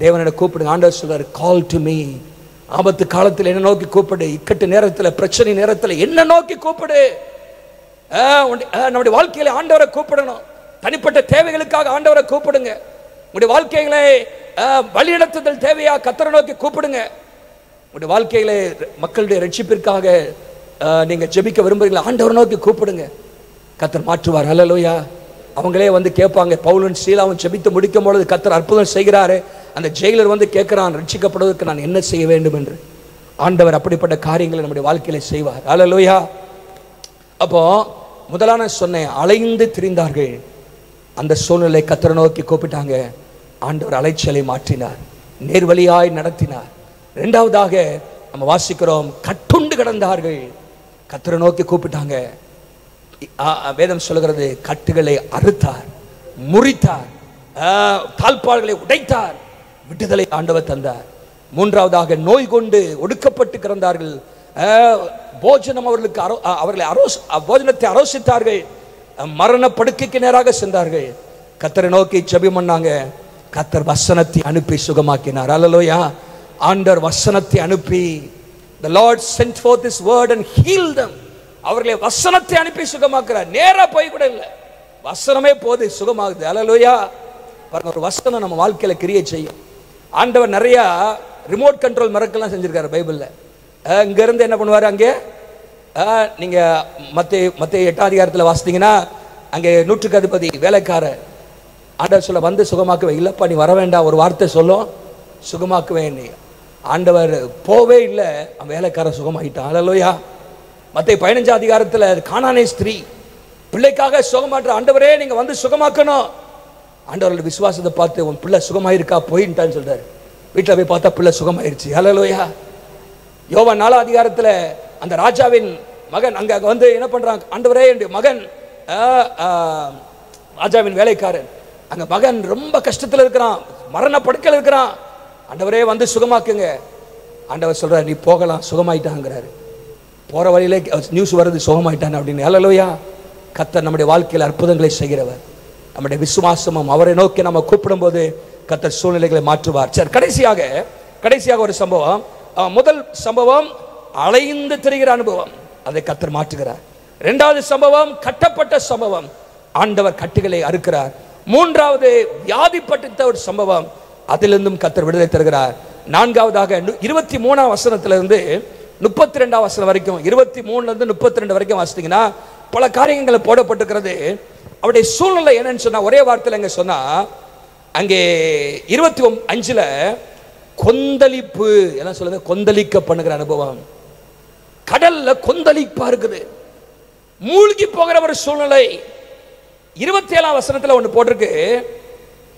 தேவனை கூப்பிடுங்க. ஆண்டவர் சொல்றாரு, கால் டு மீ. ஆபத்து காலத்தில் என்ன நோக்கி கூப்பிடு, இக்கட்டு நேரத்தில், பிரச்சனை நேரத்தில் என்ன நோக்கி கூப்பிடு. நம்முடைய வாழ்க்கையில ஆண்டவரை கூப்பிடணும். தனிப்பட்ட தேவைகளுக்காக ஆண்டவரை கூப்பிடுங்க. உங்களுடைய வாழ்க்கைகளை வழிநடத்துதல் தேவையா, கர்த்தரை நோக்கி கூப்பிடுங்க. உங்களுடைய வாழ்க்கையில மக்களுடைய ரட்சிப்பிற்காக நீங்க ஜெபிக்க விரும்புறீங்களா, ஆண்டவரை நோக்கி கூப்பிடுங்க. கர்த்தர் மாற்றுவார். அல்லேலூயா. அவங்களே வந்து கேட்பாங்க, பவுலும் சீலாவும் ஜெபித்து முடிக்கும் பொழுது கர்த்தர் அற்புதம் செய்கிறாரு. அந்த ஜெயிலர் வந்து கேட்கிறான், ரட்சிக்கப்படுவதற்கு நான் என்ன செய்ய வேண்டும் என்று. ஆண்டவர் அப்படிப்பட்ட காரியங்களை நம்முடைய வாழ்க்கையில செய்வார். அல்லேலூயா. அப்போ முதலான சொன்னேன், அலைந்து திரிந்தார்கள். அந்த சூழ்நிலை கர்த்தரை நோக்கி கூப்பிட்டாங்க. ஆண்டவர் அலைச்சலை மாற்றினார், நேர்வழியாய் நடத்தினார். இரண்டாவதாக நம்ம வாசிக்கிறோம், கட்டுண்டு கிடந்தார்கள். கர்த்தரை நோக்கி கூப்பிட்டாங்க. வேதம் சொல்கிறது, கட்டுகளை அறுத்தார், முறித்தார், தாழ்பாள்களை உடைத்தார், விடுதலை ஆண்டவர் தந்தார். மூன்றாவதாக நோய் கொண்டு ஒடுக்கப்பட்டு கிடந்தார்கள். போஜனம் அவர்களுக்கு போஜனத்தை ஆலோசித்தார்கள். மரண படுக்கைக்கு நேராக சென்றார்கள். கர்த்தரை நோக்கி ஜெபம் பண்ணாங்க. கர்த்தர் வசனத்தை அனுப்பி சுகமாக்கினார். அல்லேலூயா. ஆண்டவர் வசனத்தை அனுப்பி, the Lord sent forth his word and healed them. அவர்களை வசனத்தை அனுப்பி சுகமாக்குறார். நேரா போய் கூட இல்லை, வசனமே போது சுகமாகுது. அல்லேலூயா. பாருங்க, ஒரு வசனம் நம்ம வாழ்க்கையில கிரியை செய்யும். ஆண்டவர் நிறைய ரிமோட் கண்ட்ரோல் மிரக்கல்லாம் செஞ்சிருக்காரு பைபிள்ல. இங்க இருந்து என்ன பண்ணுவாரு, அங்கே நீங்க மத்தேயு 8ஆம் அதிகாரத்தில் வாசித்தீங்கன்னா, அங்கே 100க்கு அதிபதி வேலைக்காரர் ஆண்டவர் சொல்ல, வந்து சுகமாக்குவேன். இல்லப்பா நீ வர வேண்டாம், ஒரு வார்த்தை சொல்லும் சுகமாக்குவேன். ஆண்டவர் போவே இல்லை, வேலைக்காரர் சுகமாயிட்டான். அல்லேலூயா. மத்தேயு 15ஆம் அதிகாரத்தில் கானானே ஸ்திரீ பிள்ளைக்காக சுகமாற்ற, ஆண்டவரே நீங்க வந்து சுகமாக்கணும். ஆண்டவரோட விசுவாசத்தை பார்த்து, உன் பிள்ளை சுகமாயிருக்கா, போயிட்டான்னு சொல்றாரு. வீட்டில் போய் பார்த்தா பிள்ளை சுகமாயிருச்சு. அல்லேலூயா. யோவான் 4ஆம் அதிகாரத்தில் அந்த ராஜாவின் மகன் அங்க வந்து என்ன பண்றாங்க, ஆண்டவரே என்னுடைய மகன், ராஜாவின் வேலைக்காரன், அங்க மகன் ரொம்ப கஷ்டத்தில் இருக்கிறான், மரண படுக்கையில் இருக்கிறான், ஆண்டவரே வந்து சுகமாக்குங்க. ஆண்டவர் சொல்றாரு, நீ போகலாம், சுகமாயிட்டாங்கிறாரு. போற வழியிலே நியூஸ் வருது, சுகமாயிட்டான் அப்படின்னு. அல்லேலூயா. கர்த்தர் நம்முடைய வாழ்க்கையில் அற்புதங்களை செய்கிறவர். நம்முடைய விசுவாசமும் அவரை நோக்கி நம்ம கூப்பிடும் போது கர்த்தர் சூழ்நிலைகளை மாற்றுவார். சரி, கடைசியாக ஒரு சம்பவம். முதல் சம்பவம் அலைந்து திரிகிற அனுபவம், அதை கர்த்தர் மாற்றுகிறார். இரண்டாவது சம்பவம் கட்டப்பட்ட சம்பவம், ஆண்டவர் கட்டுகளை அறுக்கிறார். மூன்றாவது வியாதிப்பட்ட ஒரு சம்பவம், அதிலிருந்தும் கர்த்தர் விடுதலை தருகிறார். நான்காவதாக 23ஆம் வசனத்திலிருந்து 32ஆம் வசனம் வரைக்கும், 23லிருந்து 32 வரைக்கும் வாசித்தீங்கன்னா பல காரியங்கள் போடப்பட்டிருக்கிறது. அவருடைய சூழ்நிலை என்னன்னு சொன்னா, ஒரே வார்த்தையில் எங்க சொன்னா, அங்கே 25ல கொந்தளிப்பு, என்ன சொல்லுது, கொந்தளிக்க பண்ணுகிற அனுபவம், கடல்ல கொந்தளிப்பா இருக்குது, மூழ்கி போகிற ஒரு சூழ்நிலை. 27ஆம் வசனத்துல ஒன்று போட்டிருக்கு,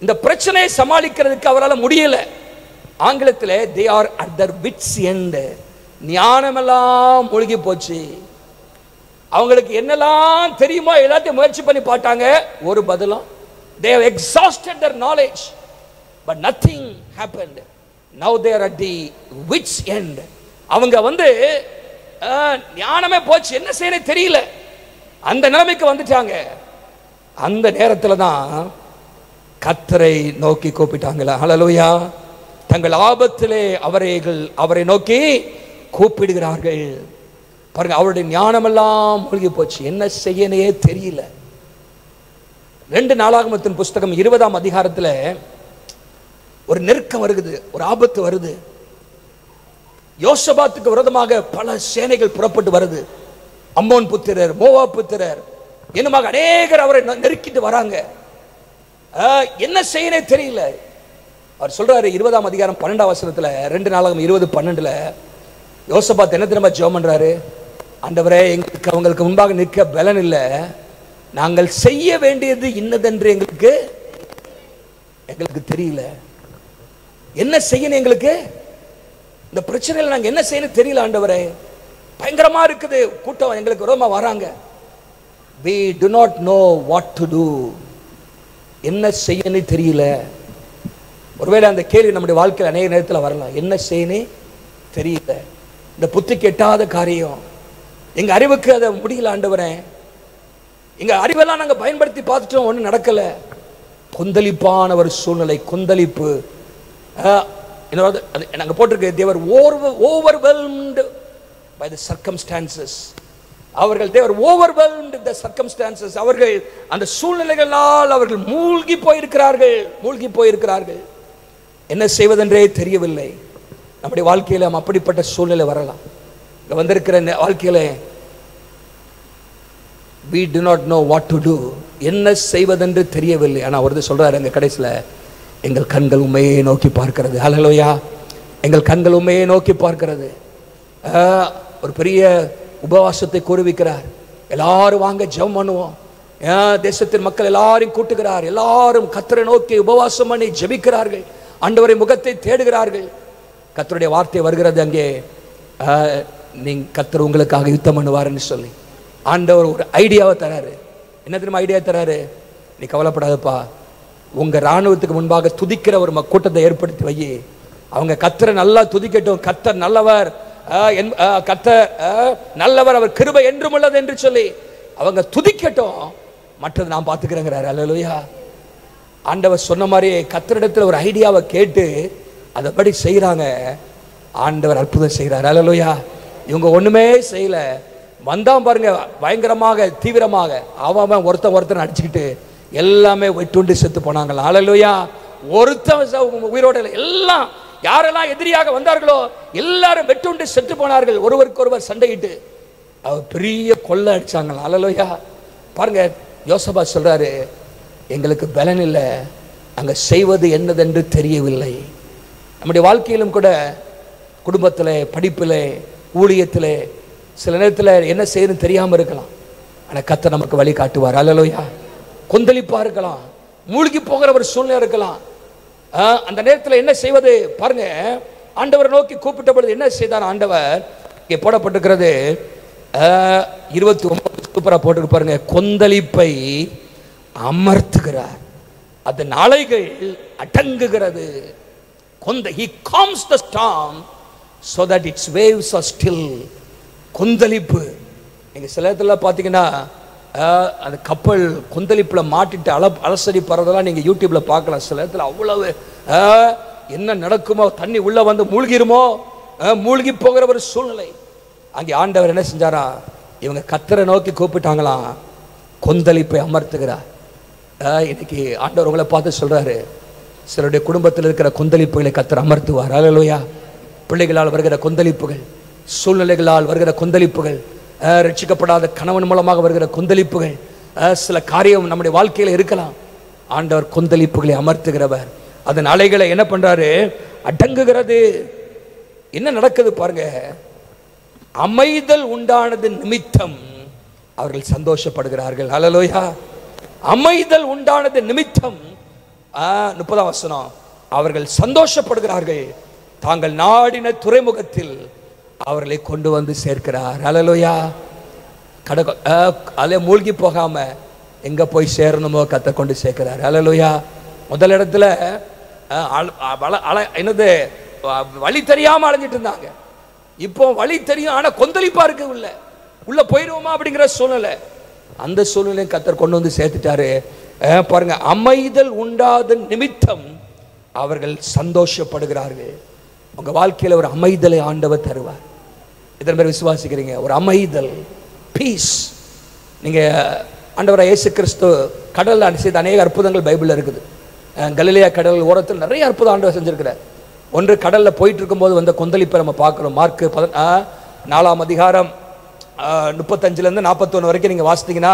இந்த பிரச்சனையை சமாளிக்கிறதுக்கு அவரால் முடியல. ஆங்கிலத்தில் they are at their wits end, ஞானமெல்லாம் மூழ்கி போச்சு. அவங்களுக்கு என்னெல்லாம் தெரியுமோ எல்லாத்தையும் முயற்சி பண்ணி பார்த்தாங்க, ஒரு பதிலும். They have exhausted their knowledge, but nothing happened. Now they are at the wit's end. அவங்க ஞானமே போச்சு, என்ன செய்யணும் தெரியல, அந்த நிலைமைக்கு வந்துட்டாங்க. அந்த நேரத்தில் தான் கர்த்தரை நோக்கி கூப்பிட்டாங்களா. ஹல்லேலூயா. தங்கள் ஆபத்திலே அவரை நோக்கி கூப்பிடுகிறார்கள். பாருங்க, அவருடைய ஞானமெல்லாம் மூழ்கி போச்சு, என்ன செய்யனே தெரியல. 2 நாளாகமத்தின் புஸ்தகம் 20ஆம் அதிகாரத்தில் ஒரு நெருக்கம் வருகிறது, ஒரு ஆபத்து வருது. யோசபாத்துக்கு விரோதமாக பல சேனைகள் புறப்பட்டு வருது. அம்மோன் புத்திரர், மோவாப் புத்திரர் என்னமாக அநேகர் அவரை நெருக்கிட்டு வராங்க. என்ன செய்யனே தெரியல. அவர் சொல்றாரு 20ஆம் அதிகாரம் 12ஆம் வசனத்துல, 2 நாளாகமம் 20:12, யோசபாத் என்ன தெரியுமா ஜெபம் பண்றாரு? ஆண்டவரே, எங்களுக்கு அவங்களுக்கு முன்பாக நிற்க பலன் இல்லை, நாங்கள் செய்ய வேண்டியது இன்னதென்று எங்களுக்கு தெரியல, என்ன செய்யணும், எங்களுக்கு இந்த பிரச்சனையில் நாங்கள் என்ன செய்யணும் தெரியல ஆண்டவரே, பயங்கரமா இருக்குது, கூட்டம் எங்களுக்கு விரோதமா வராங்க, we do not know what to do, என்ன செய்யணும் தெரியல. ஒருவேளை அந்த கேள்வி நம்முடைய வாழ்க்கையில் அநேக நேரத்தில் வரலாம், என்ன செய்யணும் தெரியல, இந்த புத்திக்கு எட்டாத காரியம், எங்க அறிவுக்கு அதை முடியல ஆண்டவரே, எங்க அறிவெல்லாம் நாங்கள் பயன்படுத்தி பார்த்துட்டோம், ஒன்றும் நடக்கல. கொந்தளிப்பான ஒரு சூழ்நிலை, கொந்தளிப்பு. நாங்க போட்டிருக்க, they were overwhelmed by the circumstances. they were overwhelmed with the circumstances. அவர்கள் அந்த சூழ்நிலைகளால் அவர்கள் மூழ்கி போயிருக்கிறார்கள். என்ன செய்வதென்றே தெரியவில்லை. நம்முடைய வாழ்க்கையில அப்படிப்பட்ட சூழ்நிலை வரலாம். இங்க வந்திருக்கிற வாழ்க்கையில we do not know what to do, என்ன செய்வதென்று தெரியவில்லை. ஆனா ஒருத்தர் சொல்றாரு அங்க கடைசியில, எங்கள் கண்கள் உண்மையை நோக்கி பார்க்கிறது. ஹல்லேலூயா. எங்கள் கண்கள் உண்மையை நோக்கி பார்க்கிறது. ஒரு பெரிய உபவாசத்தை கூறுவிக்கிறார். எல்லாரும் வாங்க ஜெபம் பண்ணுவோம். தேசத்தின் மக்கள் எல்லாரையும் கூட்டுகிறார். எல்லாரும் கர்த்தரை நோக்கி உபவாசம் பண்ணி ஜெபிக்கிறார்கள். ஆண்டவரை முகத்தை தேடுகிறார்கள். கர்த்தருடைய வார்த்தை வருகிறது அங்கே, நீங்க கர்த்தர் உங்களுக்காக யுத்தம் பண்ணுவாருன்னு சொல்லி ஆண்டவர் ஒரு ஐடியாவை தராரு. என்ன தெரியுமா ஐடியா தராரு? நீ கவலைப்படாதப்பா, உங்க ராணுவத்துக்கு முன்பாக துதிக்கிற ஒரு கூட்டத்தை ஏற்படுத்தி வை. அவங்க கர்த்தரை நல்லா துதிக்கட்டும். கர்த்தர் நல்லவர், கர்த்தர் நல்லவர், அவர் கிருபை என்றும் உள்ளது என்று சொல்லி அவங்க துதிக்கட்டும், மற்றது நான் பார்த்துக்கிறேங்கிறாரு. அல்லேலூயா. ஆண்டவர் சொன்ன மாதிரி கர்த்தரிடத்தில் ஒரு ஐடியாவை கேட்டு அதைப்படி செய்கிறாங்க. ஆண்டவர் அற்புதம் செய்கிறார். அல்லேலூயா. இவங்க ஒண்ணுமே செய்யல, வந்தான் பாருங்க பயங்கரமாக தீவிரமாக, அவன் ஒருத்தன் அடிச்சுக்கிட்டு எல்லாமே வெட்டுண்டு செத்து போனாங்களா. அல்லேலூயா. ஒருத்தன் உயிரோட எல்லாம் யாரெல்லாம் எதிரியாக வந்தார்களோ எல்லாரும் வெட்டுண்டு செத்து போனார்கள். ஒருவருக்கு ஒருவர் சண்டையிட்டு பெரிய கொள்ளை அடிச்சாங்களா. அல்லேலூயா. பாருங்க, யோசபாத் சொல்றாரு, எங்களுக்கு பலன் இல்லை, அங்க செய்வது என்னதென்று தெரியவில்லை. நம்முடைய வாழ்க்கையிலும் கூட, குடும்பத்தில், படிப்பில், ஊழியத்தில் சில நேரத்தில் என்ன செய்யணும் தெரியாம இருக்கலாம். ஆனா கர்த்தர் நமக்கு வழி காட்டுவார். அல்லேலூயா. கொந்தளிப்பா இருக்கலாம், மூழ்கி போகிற ஒரு சூழ்நிலை இருக்கலாம். அந்த நேரத்தில் என்ன செய்வது பாருங்க. ஆண்டவரை நோக்கி கூப்பிட்ட பொழுது என்ன செய்தார் ஆண்டவர்? இங்கே போடப்பட்டிருக்கிறது 29 சூப்பரா போட்டு பாருங்க. கொந்தளிப்பை அமர்த்துகிறார், அதன் அலைகள் அடங்குகிறது. he calms the storm so that its waves are still. கொந்தளிப்பு. நீங்க சில இடத்துல பார்த்தீங்கன்னா அந்த கப்பல் கொந்தளிப்புல மாட்டிட்டு அலசடி பறதெல்லாம் நீங்க யூடியூப்ல பார்க்கலாம். சில இடத்துல அவ்வளவு என்ன நடக்குமோ, தண்ணி உள்ள வந்து மூழ்கிருமோ, மூழ்கி போகிற ஒரு சூழ்நிலை. அங்கே ஆண்டவர் என்ன செஞ்சாரா? இவங்க கர்த்தரை நோக்கி கூப்பிட்டாங்களாம், கொந்தளிப்பை அமர்த்துகிறார். இன்னைக்கு ஆண்டவர் உங்களை பார்த்து சொல்றாரு, சிலருடைய குடும்பத்தில் இருக்கிற கொந்தளிப்புகளை கர்த்தர் அமர்த்துவார். அல்லேலூயா. பிள்ளைகளால் வருகிற கொந்தளிப்புகள், சூழ்நிலைகளால் வருகிற கொந்தளிப்புகள், ரட்சிக்கப்படாத கணவன் மூலமாக வருகிற கொந்தளிப்புகள், சில காரியம் நம்முடைய வாழ்க்கையில இருக்கலாம். ஆண்டவர் கொந்தளிப்புகளை அமர்த்துகிறவர். அதன் அலைகளை என்ன பண்றாரு? அடங்குகிறது. என்ன நடக்குது பாருங்க. அமைதல் உண்டானது நிமித்தம் அவர்கள் சந்தோஷப்படுகிறார்கள். அல்லேலூயா. அமைதல் உண்டானது நிமித்தம் 30ஆம் வசனம், அவர்கள் சந்தோஷப்படுகிறார்கள், தாங்கள் நாடின துறைமுகத்தில் அவர்களை கொண்டு வந்து சேர்க்கிறார். அல்லேலூயா. அதில் மூழ்கி போகாம எங்க போய் சேரணுமோ கர்த்தர் கொண்டு சேர்க்கிறார். ஹல்லேலூயா. முதல் இடத்துல என்னது வழி தெரியாம அலைஞ்சிட்டு இருந்தாங்க. இப்போ வழி தெரியும், ஆனா கொந்தளிப்பா இருக்கு, உள்ள போயிடுவோமா அப்படிங்கிற சூழ்நிலை. அந்த சூழ்நிலையை கர்த்தர் கொண்டு வந்து சேர்த்துட்டாரு. பாருங்க, அமைதல் உண்டாத நிமித்தம் அவர்கள் சந்தோஷப்படுகிறார்கள். உங்க வாழ்க்கையில ஒரு அமைதலை ஆண்டவர் தருவார். இதன் பேர் விசுவாசிக்கிறீங்க? ஒரு அமைதல், பீஸ். நீங்க ஆண்டவராகிய இயேசு கிறிஸ்து கடல்ல செய்த அநேக அற்புதங்கள் பைபிள்ல இருக்குது. கலிலேயா கடல் ஓரத்தில் நிறைய அற்புதம் ஆண்டவர் செஞ்சிருக்கிறார். ஒன்று, கடல்ல போயிட்டு இருக்கும்போது வந்த கொந்தளிப்பை நம்ம பார்க்கிறோம். மார்க்கு 4ஆம் அதிகாரம் 35 - 41 வரைக்கும் நீங்க வாசித்தீங்கன்னா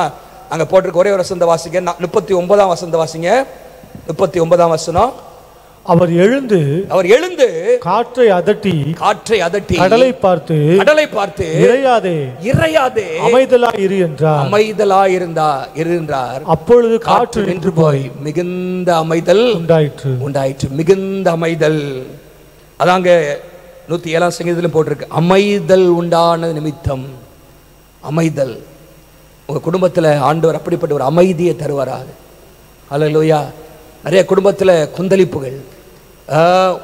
அங்க போட்டிருக்க ஒரே ஒரு வசனத்தை வாசிங்க. 39ஆம் வசனத்தை வாசிங்க. 39ஆம் வசனம். அவர் எழுந்து காற்றை அதட்டி கடலை பார்த்து இறையாதே அமைதலாய் இரு என்றார். அப்பொழுது காற்று நின்று போய் மிகுந்த அமைதல் உண்டாயிற்று. மிகுந்த அமைதல். அதாங்க 107ஆம் சங்கீதத்திலும் போட்டிருக்கு, அமைதல் உண்டான நிமித்தம். அமைதல். உங்க குடும்பத்தில் ஆண்டவர் அப்படிப்பட்ட ஒரு அமைதியை தருவாராக. ஹல்லேலூயா. நிறைய குடும்பத்தில் கொந்தளிப்புகள்,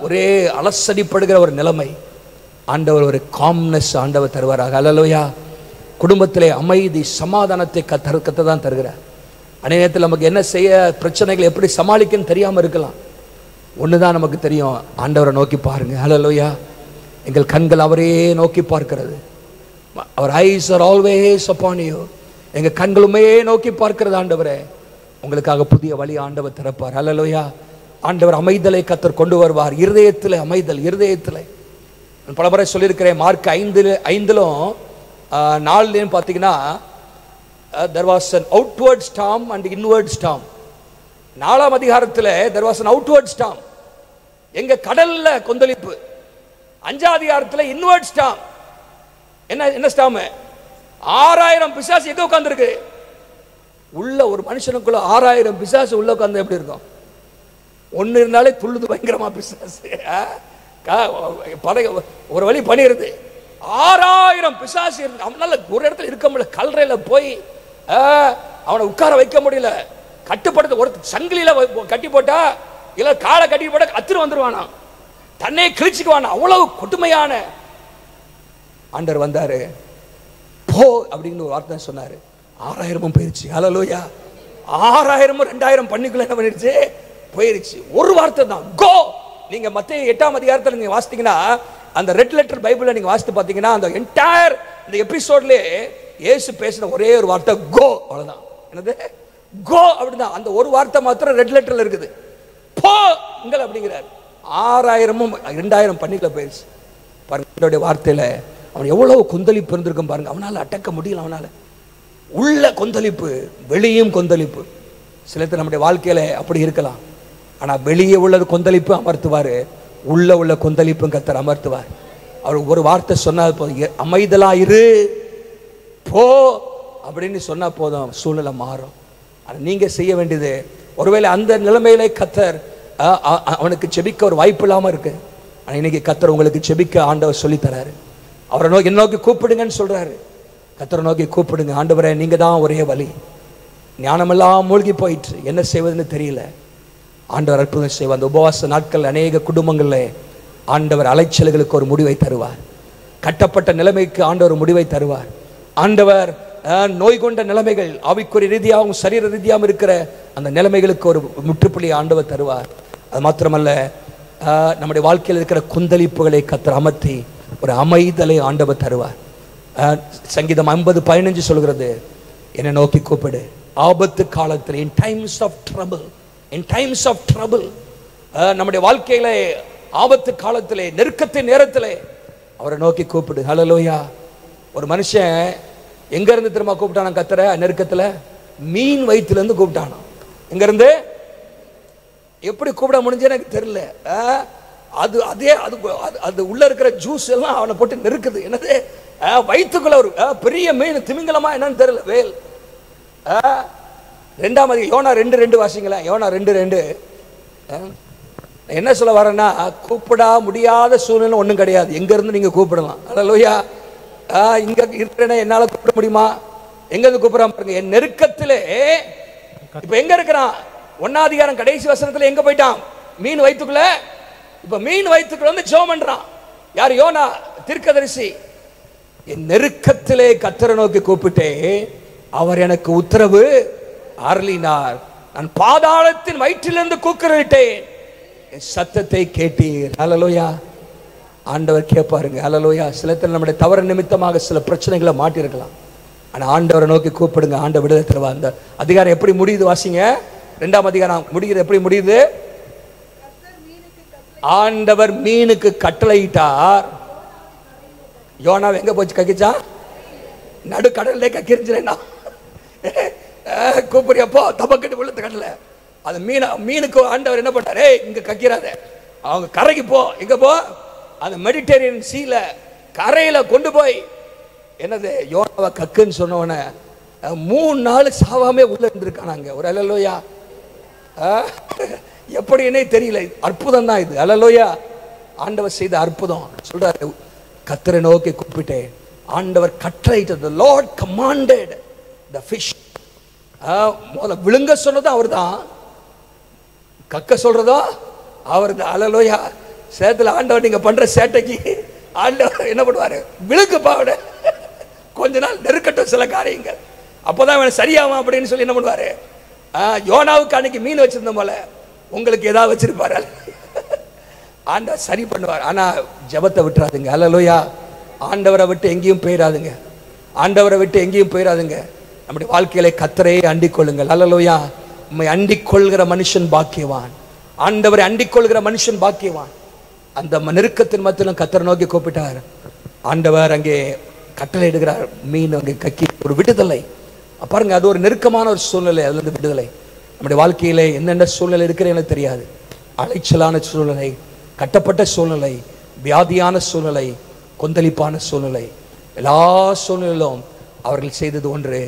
ஒரே அலசடிப்படுகிற ஒரு நிலைமை, ஆண்டவர் ஒரு காம்னஸ் ஆண்டவர் தருவாராக. ஹல்லேலூயா. குடும்பத்திலே அமைதி, சமாதானத்தை கத்த தான் தருகிறார். அநேக நேரத்தில் நமக்கு என்ன செய்ய, பிரச்சனைகளை எப்படி சமாளிக்கன்னு தெரியாமல் இருக்கலாம். ஒன்று தான் நமக்கு தெரியும், ஆண்டவரை நோக்கி பாருங்க. ஹல்லேலூயா. எங்கள் கண்கள் அவரே நோக்கி பார்க்கிறது. அவர் eyes are always upon you. எங்கள் கண்களுமே நோக்கி பார்க்கிறது. ஆண்டவரே, உங்களுக்காக புதிய வழி ஆண்டவர் திறப்பார். ஹல்லேலூயா. ஆண்டவர் அமைதலை கர்த்தர் கொண்டு வருவார். இருதயத்தில் அமைதல். இருதயத்தில் பல முறை சொல்லியிருக்கிறேன். மார்க் 5 4 பார்த்தீங்கன்னா there was an outward storm and inward storm. 4ஆம் அதிகாரத்தில் there was an outward storm. எங்க கடல்ல கொந்தளிப்பு. 5ஆம் அதிகாரத்தில் inward storm. என்ன ஸ்டாம்? 6000 பிசாசு எங்க உட்கார்ந்திருக்கு? உள்ள ஒரு மனுஷனுக்குள்ள 6000 பிசாசு உள்ள உட்கார்ந்து எப்படி இருக்கும்? ஒன்னு இருந்தாலே துள்ளுது பயங்கரமா பிசாசு. ஒரு வழி பண்ணிடுது. 6000 பிசாசு இருக்கு. அவனால ஒரு இடத்துல இருக்க முடியல. கல்றையில போய் அவனை உட்கார வைக்க முடியல. கட்டுப்படுத்த ஒரு சங்கிலியில கட்டி போட்டா, இல்ல காலை கட்டி போட்டா அத்திரம் வந்துருவானா, தன்னை கிழிச்சுக்குவானா. அவ்வளவு கொடுமையான. ஆண்டவர் வந்தாரு, போ அப்படின்னு ஒரு வார்த்தை சொன்னாரு. 6000 போயிருச்சு. ஹல்லேலூயா. 6000 2000 பண்ணிக்குள்ள என்ன பண்ணிருச்சு? போயிருச்சு. ஒரு வார்த்தை தான், கோ. நீங்க மத்தேயு 8ஆம் அதிகாரத்தில் நீங்க வாசித்தீங்கன்னா, அந்த ரெட் லெட்டர் பைபிளை நீங்க வாசித்து பார்த்தீங்கன்னா, அந்த என்டையர் இந்த எபிசோட்ல இயேசு பேசின ஒரே ஒரு வார்த்தை கோ. அவ்வளவுதான். என்னது? கோ. அப்படிதான். அந்த ஒரு வார்த்தை மாத்திரம் ரெட் லெட்டர்ல இருக்குது. போ உங்கள் அப்படிங்கிறார். 6000 2000 பண்ணிக்குள்ள போயிருச்சு. பாருங்க, வார்த்தையில அவன் எவ்வளவு கொந்தளிப்பு இருந்திருக்கும் பாருங்க. அவனால அடக்க முடியல. அவனால உள்ள கொந்தளிப்பு, வெளியும் கொந்தளிப்பு. சிலர் நம்முடைய வாழ்க்கையில அப்படி இருக்கலாம். ஆனா வெளியே உள்ளது கொந்தளிப்பு அமர்த்துவாரு, உள்ள கொந்தளிப்பும் கர்த்தர் அமர்த்துவார். அவர் ஒரு வார்த்தை சொன்னால் போதும், அமைதலா இரு, போ அப்படின்னு சொன்னா போதும், சூழ்நிலை மாறும். ஆனா நீங்க செய்ய வேண்டியது, ஒருவேளை அந்த நிலைமையில கர்த்தர் அவனுக்கு செபிக்க ஒரு வாய்ப்பு இல்லாம இருக்கு. ஆனா இன்னைக்கு கர்த்தர் உங்களுக்கு செபிக்க ஆண்டவர் சொல்லி தராரு. அவரை நோக்கி கூப்பிடுங்கன்னு சொல்றாரு. கர்த்தரை நோக்கி கூப்பிடுங்க. ஆண்டவரே, நீங்க தான் ஒரே வழி. ஞானமெல்லாம் மூழ்கி போயிட்டு என்ன செய்வதுன்னு தெரியல. ஆண்டவர் அற்புதம் செய்வார். அந்த உபவாச நாட்கள் அநேக குடும்பங்களில் ஆண்டவர் அலைச்சல்களுக்கு ஒரு முடிவை தருவார். கட்டப்பட்ட நிலைமைக்கு ஆண்டவர் முடிவை தருவார். ஆண்டவர் நோய் கொண்ட நிலைமைகள், ஆவிக்குரிய ரீதியாகவும் சரீர ரீதியாகவும் இருக்கிற அந்த நிலைமைகளுக்கு ஒரு முற்றுப்புள்ளி ஆண்டவர் தருவார். அது மாத்திரமல்ல, நம்முடைய வாழ்க்கையில் இருக்கிற கொந்தளிப்புகளை கர்த்தர் அமர்த்தி ஒரு அமைதலை ஆண்டவர் தருவார். சங்கீதம் 50:15 சொல்கிறது, என்னை நோக்கி கூப்பிடு ஆபத்து காலத்தில், in times of trouble, in times of trouble. நம்முடைய வாழ்க்கையில ஆபத்து காலத்திலே, நெருக்கத்தின் நேரத்திலே அவரை நோக்கி கூப்பிடு. ஹல்லேலூயா. ஒரு மனுஷன் எங்க இருந்து திரும்ப கூப்பிட்டான கர்த்தரை? நெருக்கத்துல மீன் வயிற்றுல இருந்து கூப்பிட்டானா. எங்க இருந்து? எப்படி கூப்பிட முடிஞ்சு எனக்கு தெரியல. அது உள்ள இருக்கிற ஜூஸ் எல்லாம் அவனை போட்டு நெருக்குது. என்னது? வயிற்றுக்குள்ள ஒரு பெரிய மீன், திமிங்கலமா என்னன்னு தெரியல, வேல். 2ஆம் அதிகாரம் யோனா 2:2 வாசிங்களேன். யோனா 2:2. என்ன சொல்ல வரேன்னா, கூப்பிட முடியாத சூழ்நிலை ஒன்றும் கிடையாது. எங்க இருந்து நீங்க கூப்பிடலாம். ஹல்லேலூயா. இங்க இருக்கிறேன்னா என்னால கூப்பிட முடியுமா? எங்க இருந்து கூப்பிடுறான் பாருங்க, என் நெருக்கத்திலே. இப்ப எங்க இருக்கிறான்? 1 அதிகாரம் கடைசி வசனத்துல எங்க போயிட்டான்? மீன் வயிற்றுக்குள்ள. இப்ப மீன் வயிற்றுக்குள்ள வந்து ஜெபம் பண்றான். யார்? யோனா தீர்க்கதரிசி. என் நெருக்கத்திலே கர்த்தரை நோக்கி கூப்பிட்டே, அவர் எனக்கு உத்தரவு அருளினார். நான் பாதாளத்தின் வயிற்றிலிருந்து கூக்குரலிட்டேன், என் சத்தத்தை கேட்டீர். ஹல்லேலூயா. ஆண்டவர் கேட்பாருங்க. ஹல்லேலூயா. சில நேரத்தில் நம்முடைய தவறு நிமித்தமாக சில பிரச்சனைகளை மாட்டிருக்கலாம். ஆனா ஆண்டவரை நோக்கி கூப்பிடுங்க, ஆண்டவர் விடுதலை தருவார். அந்த அதிகாரம் எப்படி முடியுது வாசிங்க. 2ஆம் அதிகாரம் முடியுது. எப்படி முடியுது? ஆண்டவர் மீனுக்கு கட்டளையிட்டார். யோனா எங்க போச்சு கக்கிச்சா? நடு கடல்ல கக்கிருச்சுனா கூப்பிடுறப்போ தபக்கட்டு விழுத்த கடல. அது மீனுக்கு ஆண்டவர் என்ன பண்ணாரு? இங்க கக்கிறாத, அவங்க கரைக்கு போ. எங்க போ? அந்த மெடிட்டரேனியன் சீல கரையில கொண்டு போய் என்னது யோனாவை கக்குன்னு சொன்னவன 3 நாள் சாவாமே உள்ள இருந்திருக்கானாங்க. ஒரு அல்லேலூயா. எப்படின்னே தெரியல. அற்புதம் தான் இது. அல்லேலூயா. ஆண்டவர் செய்த அற்புதம். சொல்றாரு, கர்த்தரை நோக்கி கூப்பிட்டேன், ஆண்டவர் கட்டளையிட்டது. The Lord commanded the fish. முதல்ல விழுங்க சொன்னதும் அவர் தான், கக்க சொல்றதோ அவர் தான். அல்லேலூயா. சேத்துல ஆண்டவர் நீங்க பண்ற சேட்டைக்கு ஆண்டவர் என்ன பண்ணுவாரு? விழுக்கு பாவட கொஞ்ச நாள் நெருக்கட்டும் சில காரியங்கள், அப்போதான் அவன் சரியாகும் அப்படின்னு சொல்லி என்ன பண்ணுவாரு? யோனாவுக்கு அன்னைக்கு மீன் வச்சிருந்தோம் போல உங்களுக்கு ஏதாவது வச்சிருப்பாரு. ஆண்டவர் சரி பண்ணுவார். ஆனா ஜெபத்தை விட்டுறாதுங்க. அல்லேலூயா. ஆண்டவரை விட்டு எங்கேயும் போயிடாதுங்க. ஆண்டவரை விட்டு எங்கேயும் போயிடாதுங்க. நம்முடைய வாழ்க்கையில கர்த்தரை அண்டிக் கொள்ளுங்கள். அல்லேலூயா. உம்மை அண்டிக் கொள்கிற மனுஷன் பாக்கியவான். ஆண்டவரை அண்டிக் கொள்கிற மனுஷன் பாக்கியவான். அந்த நெருக்கத்தின் மத்தியிலும் கர்த்தரை நோக்கி கூப்பிட்டார். ஆண்டவர் அங்கே கட்டளை இடுகிறார். மீன் அங்கே கக்கி ஒரு விடுதலை. பாருங்க, அது ஒரு நெருக்கமான ஒரு சூழ்நிலை. அதுல இருந்து விடுதலை. நம்முடைய வாழ்க்கையில என்னென்ன சூழ்நிலை இருக்கிறது எனக்கு தெரியாது. அலைச்சலான சூழ்நிலை, கட்டப்பட்ட சூழ்நிலை, வியாதியான சூழ்நிலை, கொந்தளிப்பான சூழ்நிலை, எல்லா சூழ்நிலையிலும் அவர்கள் செய்தது ஒன்று,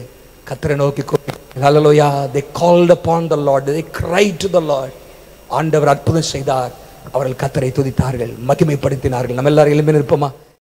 கர்த்தரை நோக்கி கூப்பிட்டார்கள். ஹல்லேலூயா. They called upon the Lord. They cried to the Lord. ஆண்டவர் அற்புதம் செய்தார். அவர்கள் கர்த்தரை துதித்தார்கள், மகிமைப்படுத்தினார்கள். நம்ம எல்லாரும் எழும்பி நிற்போமா?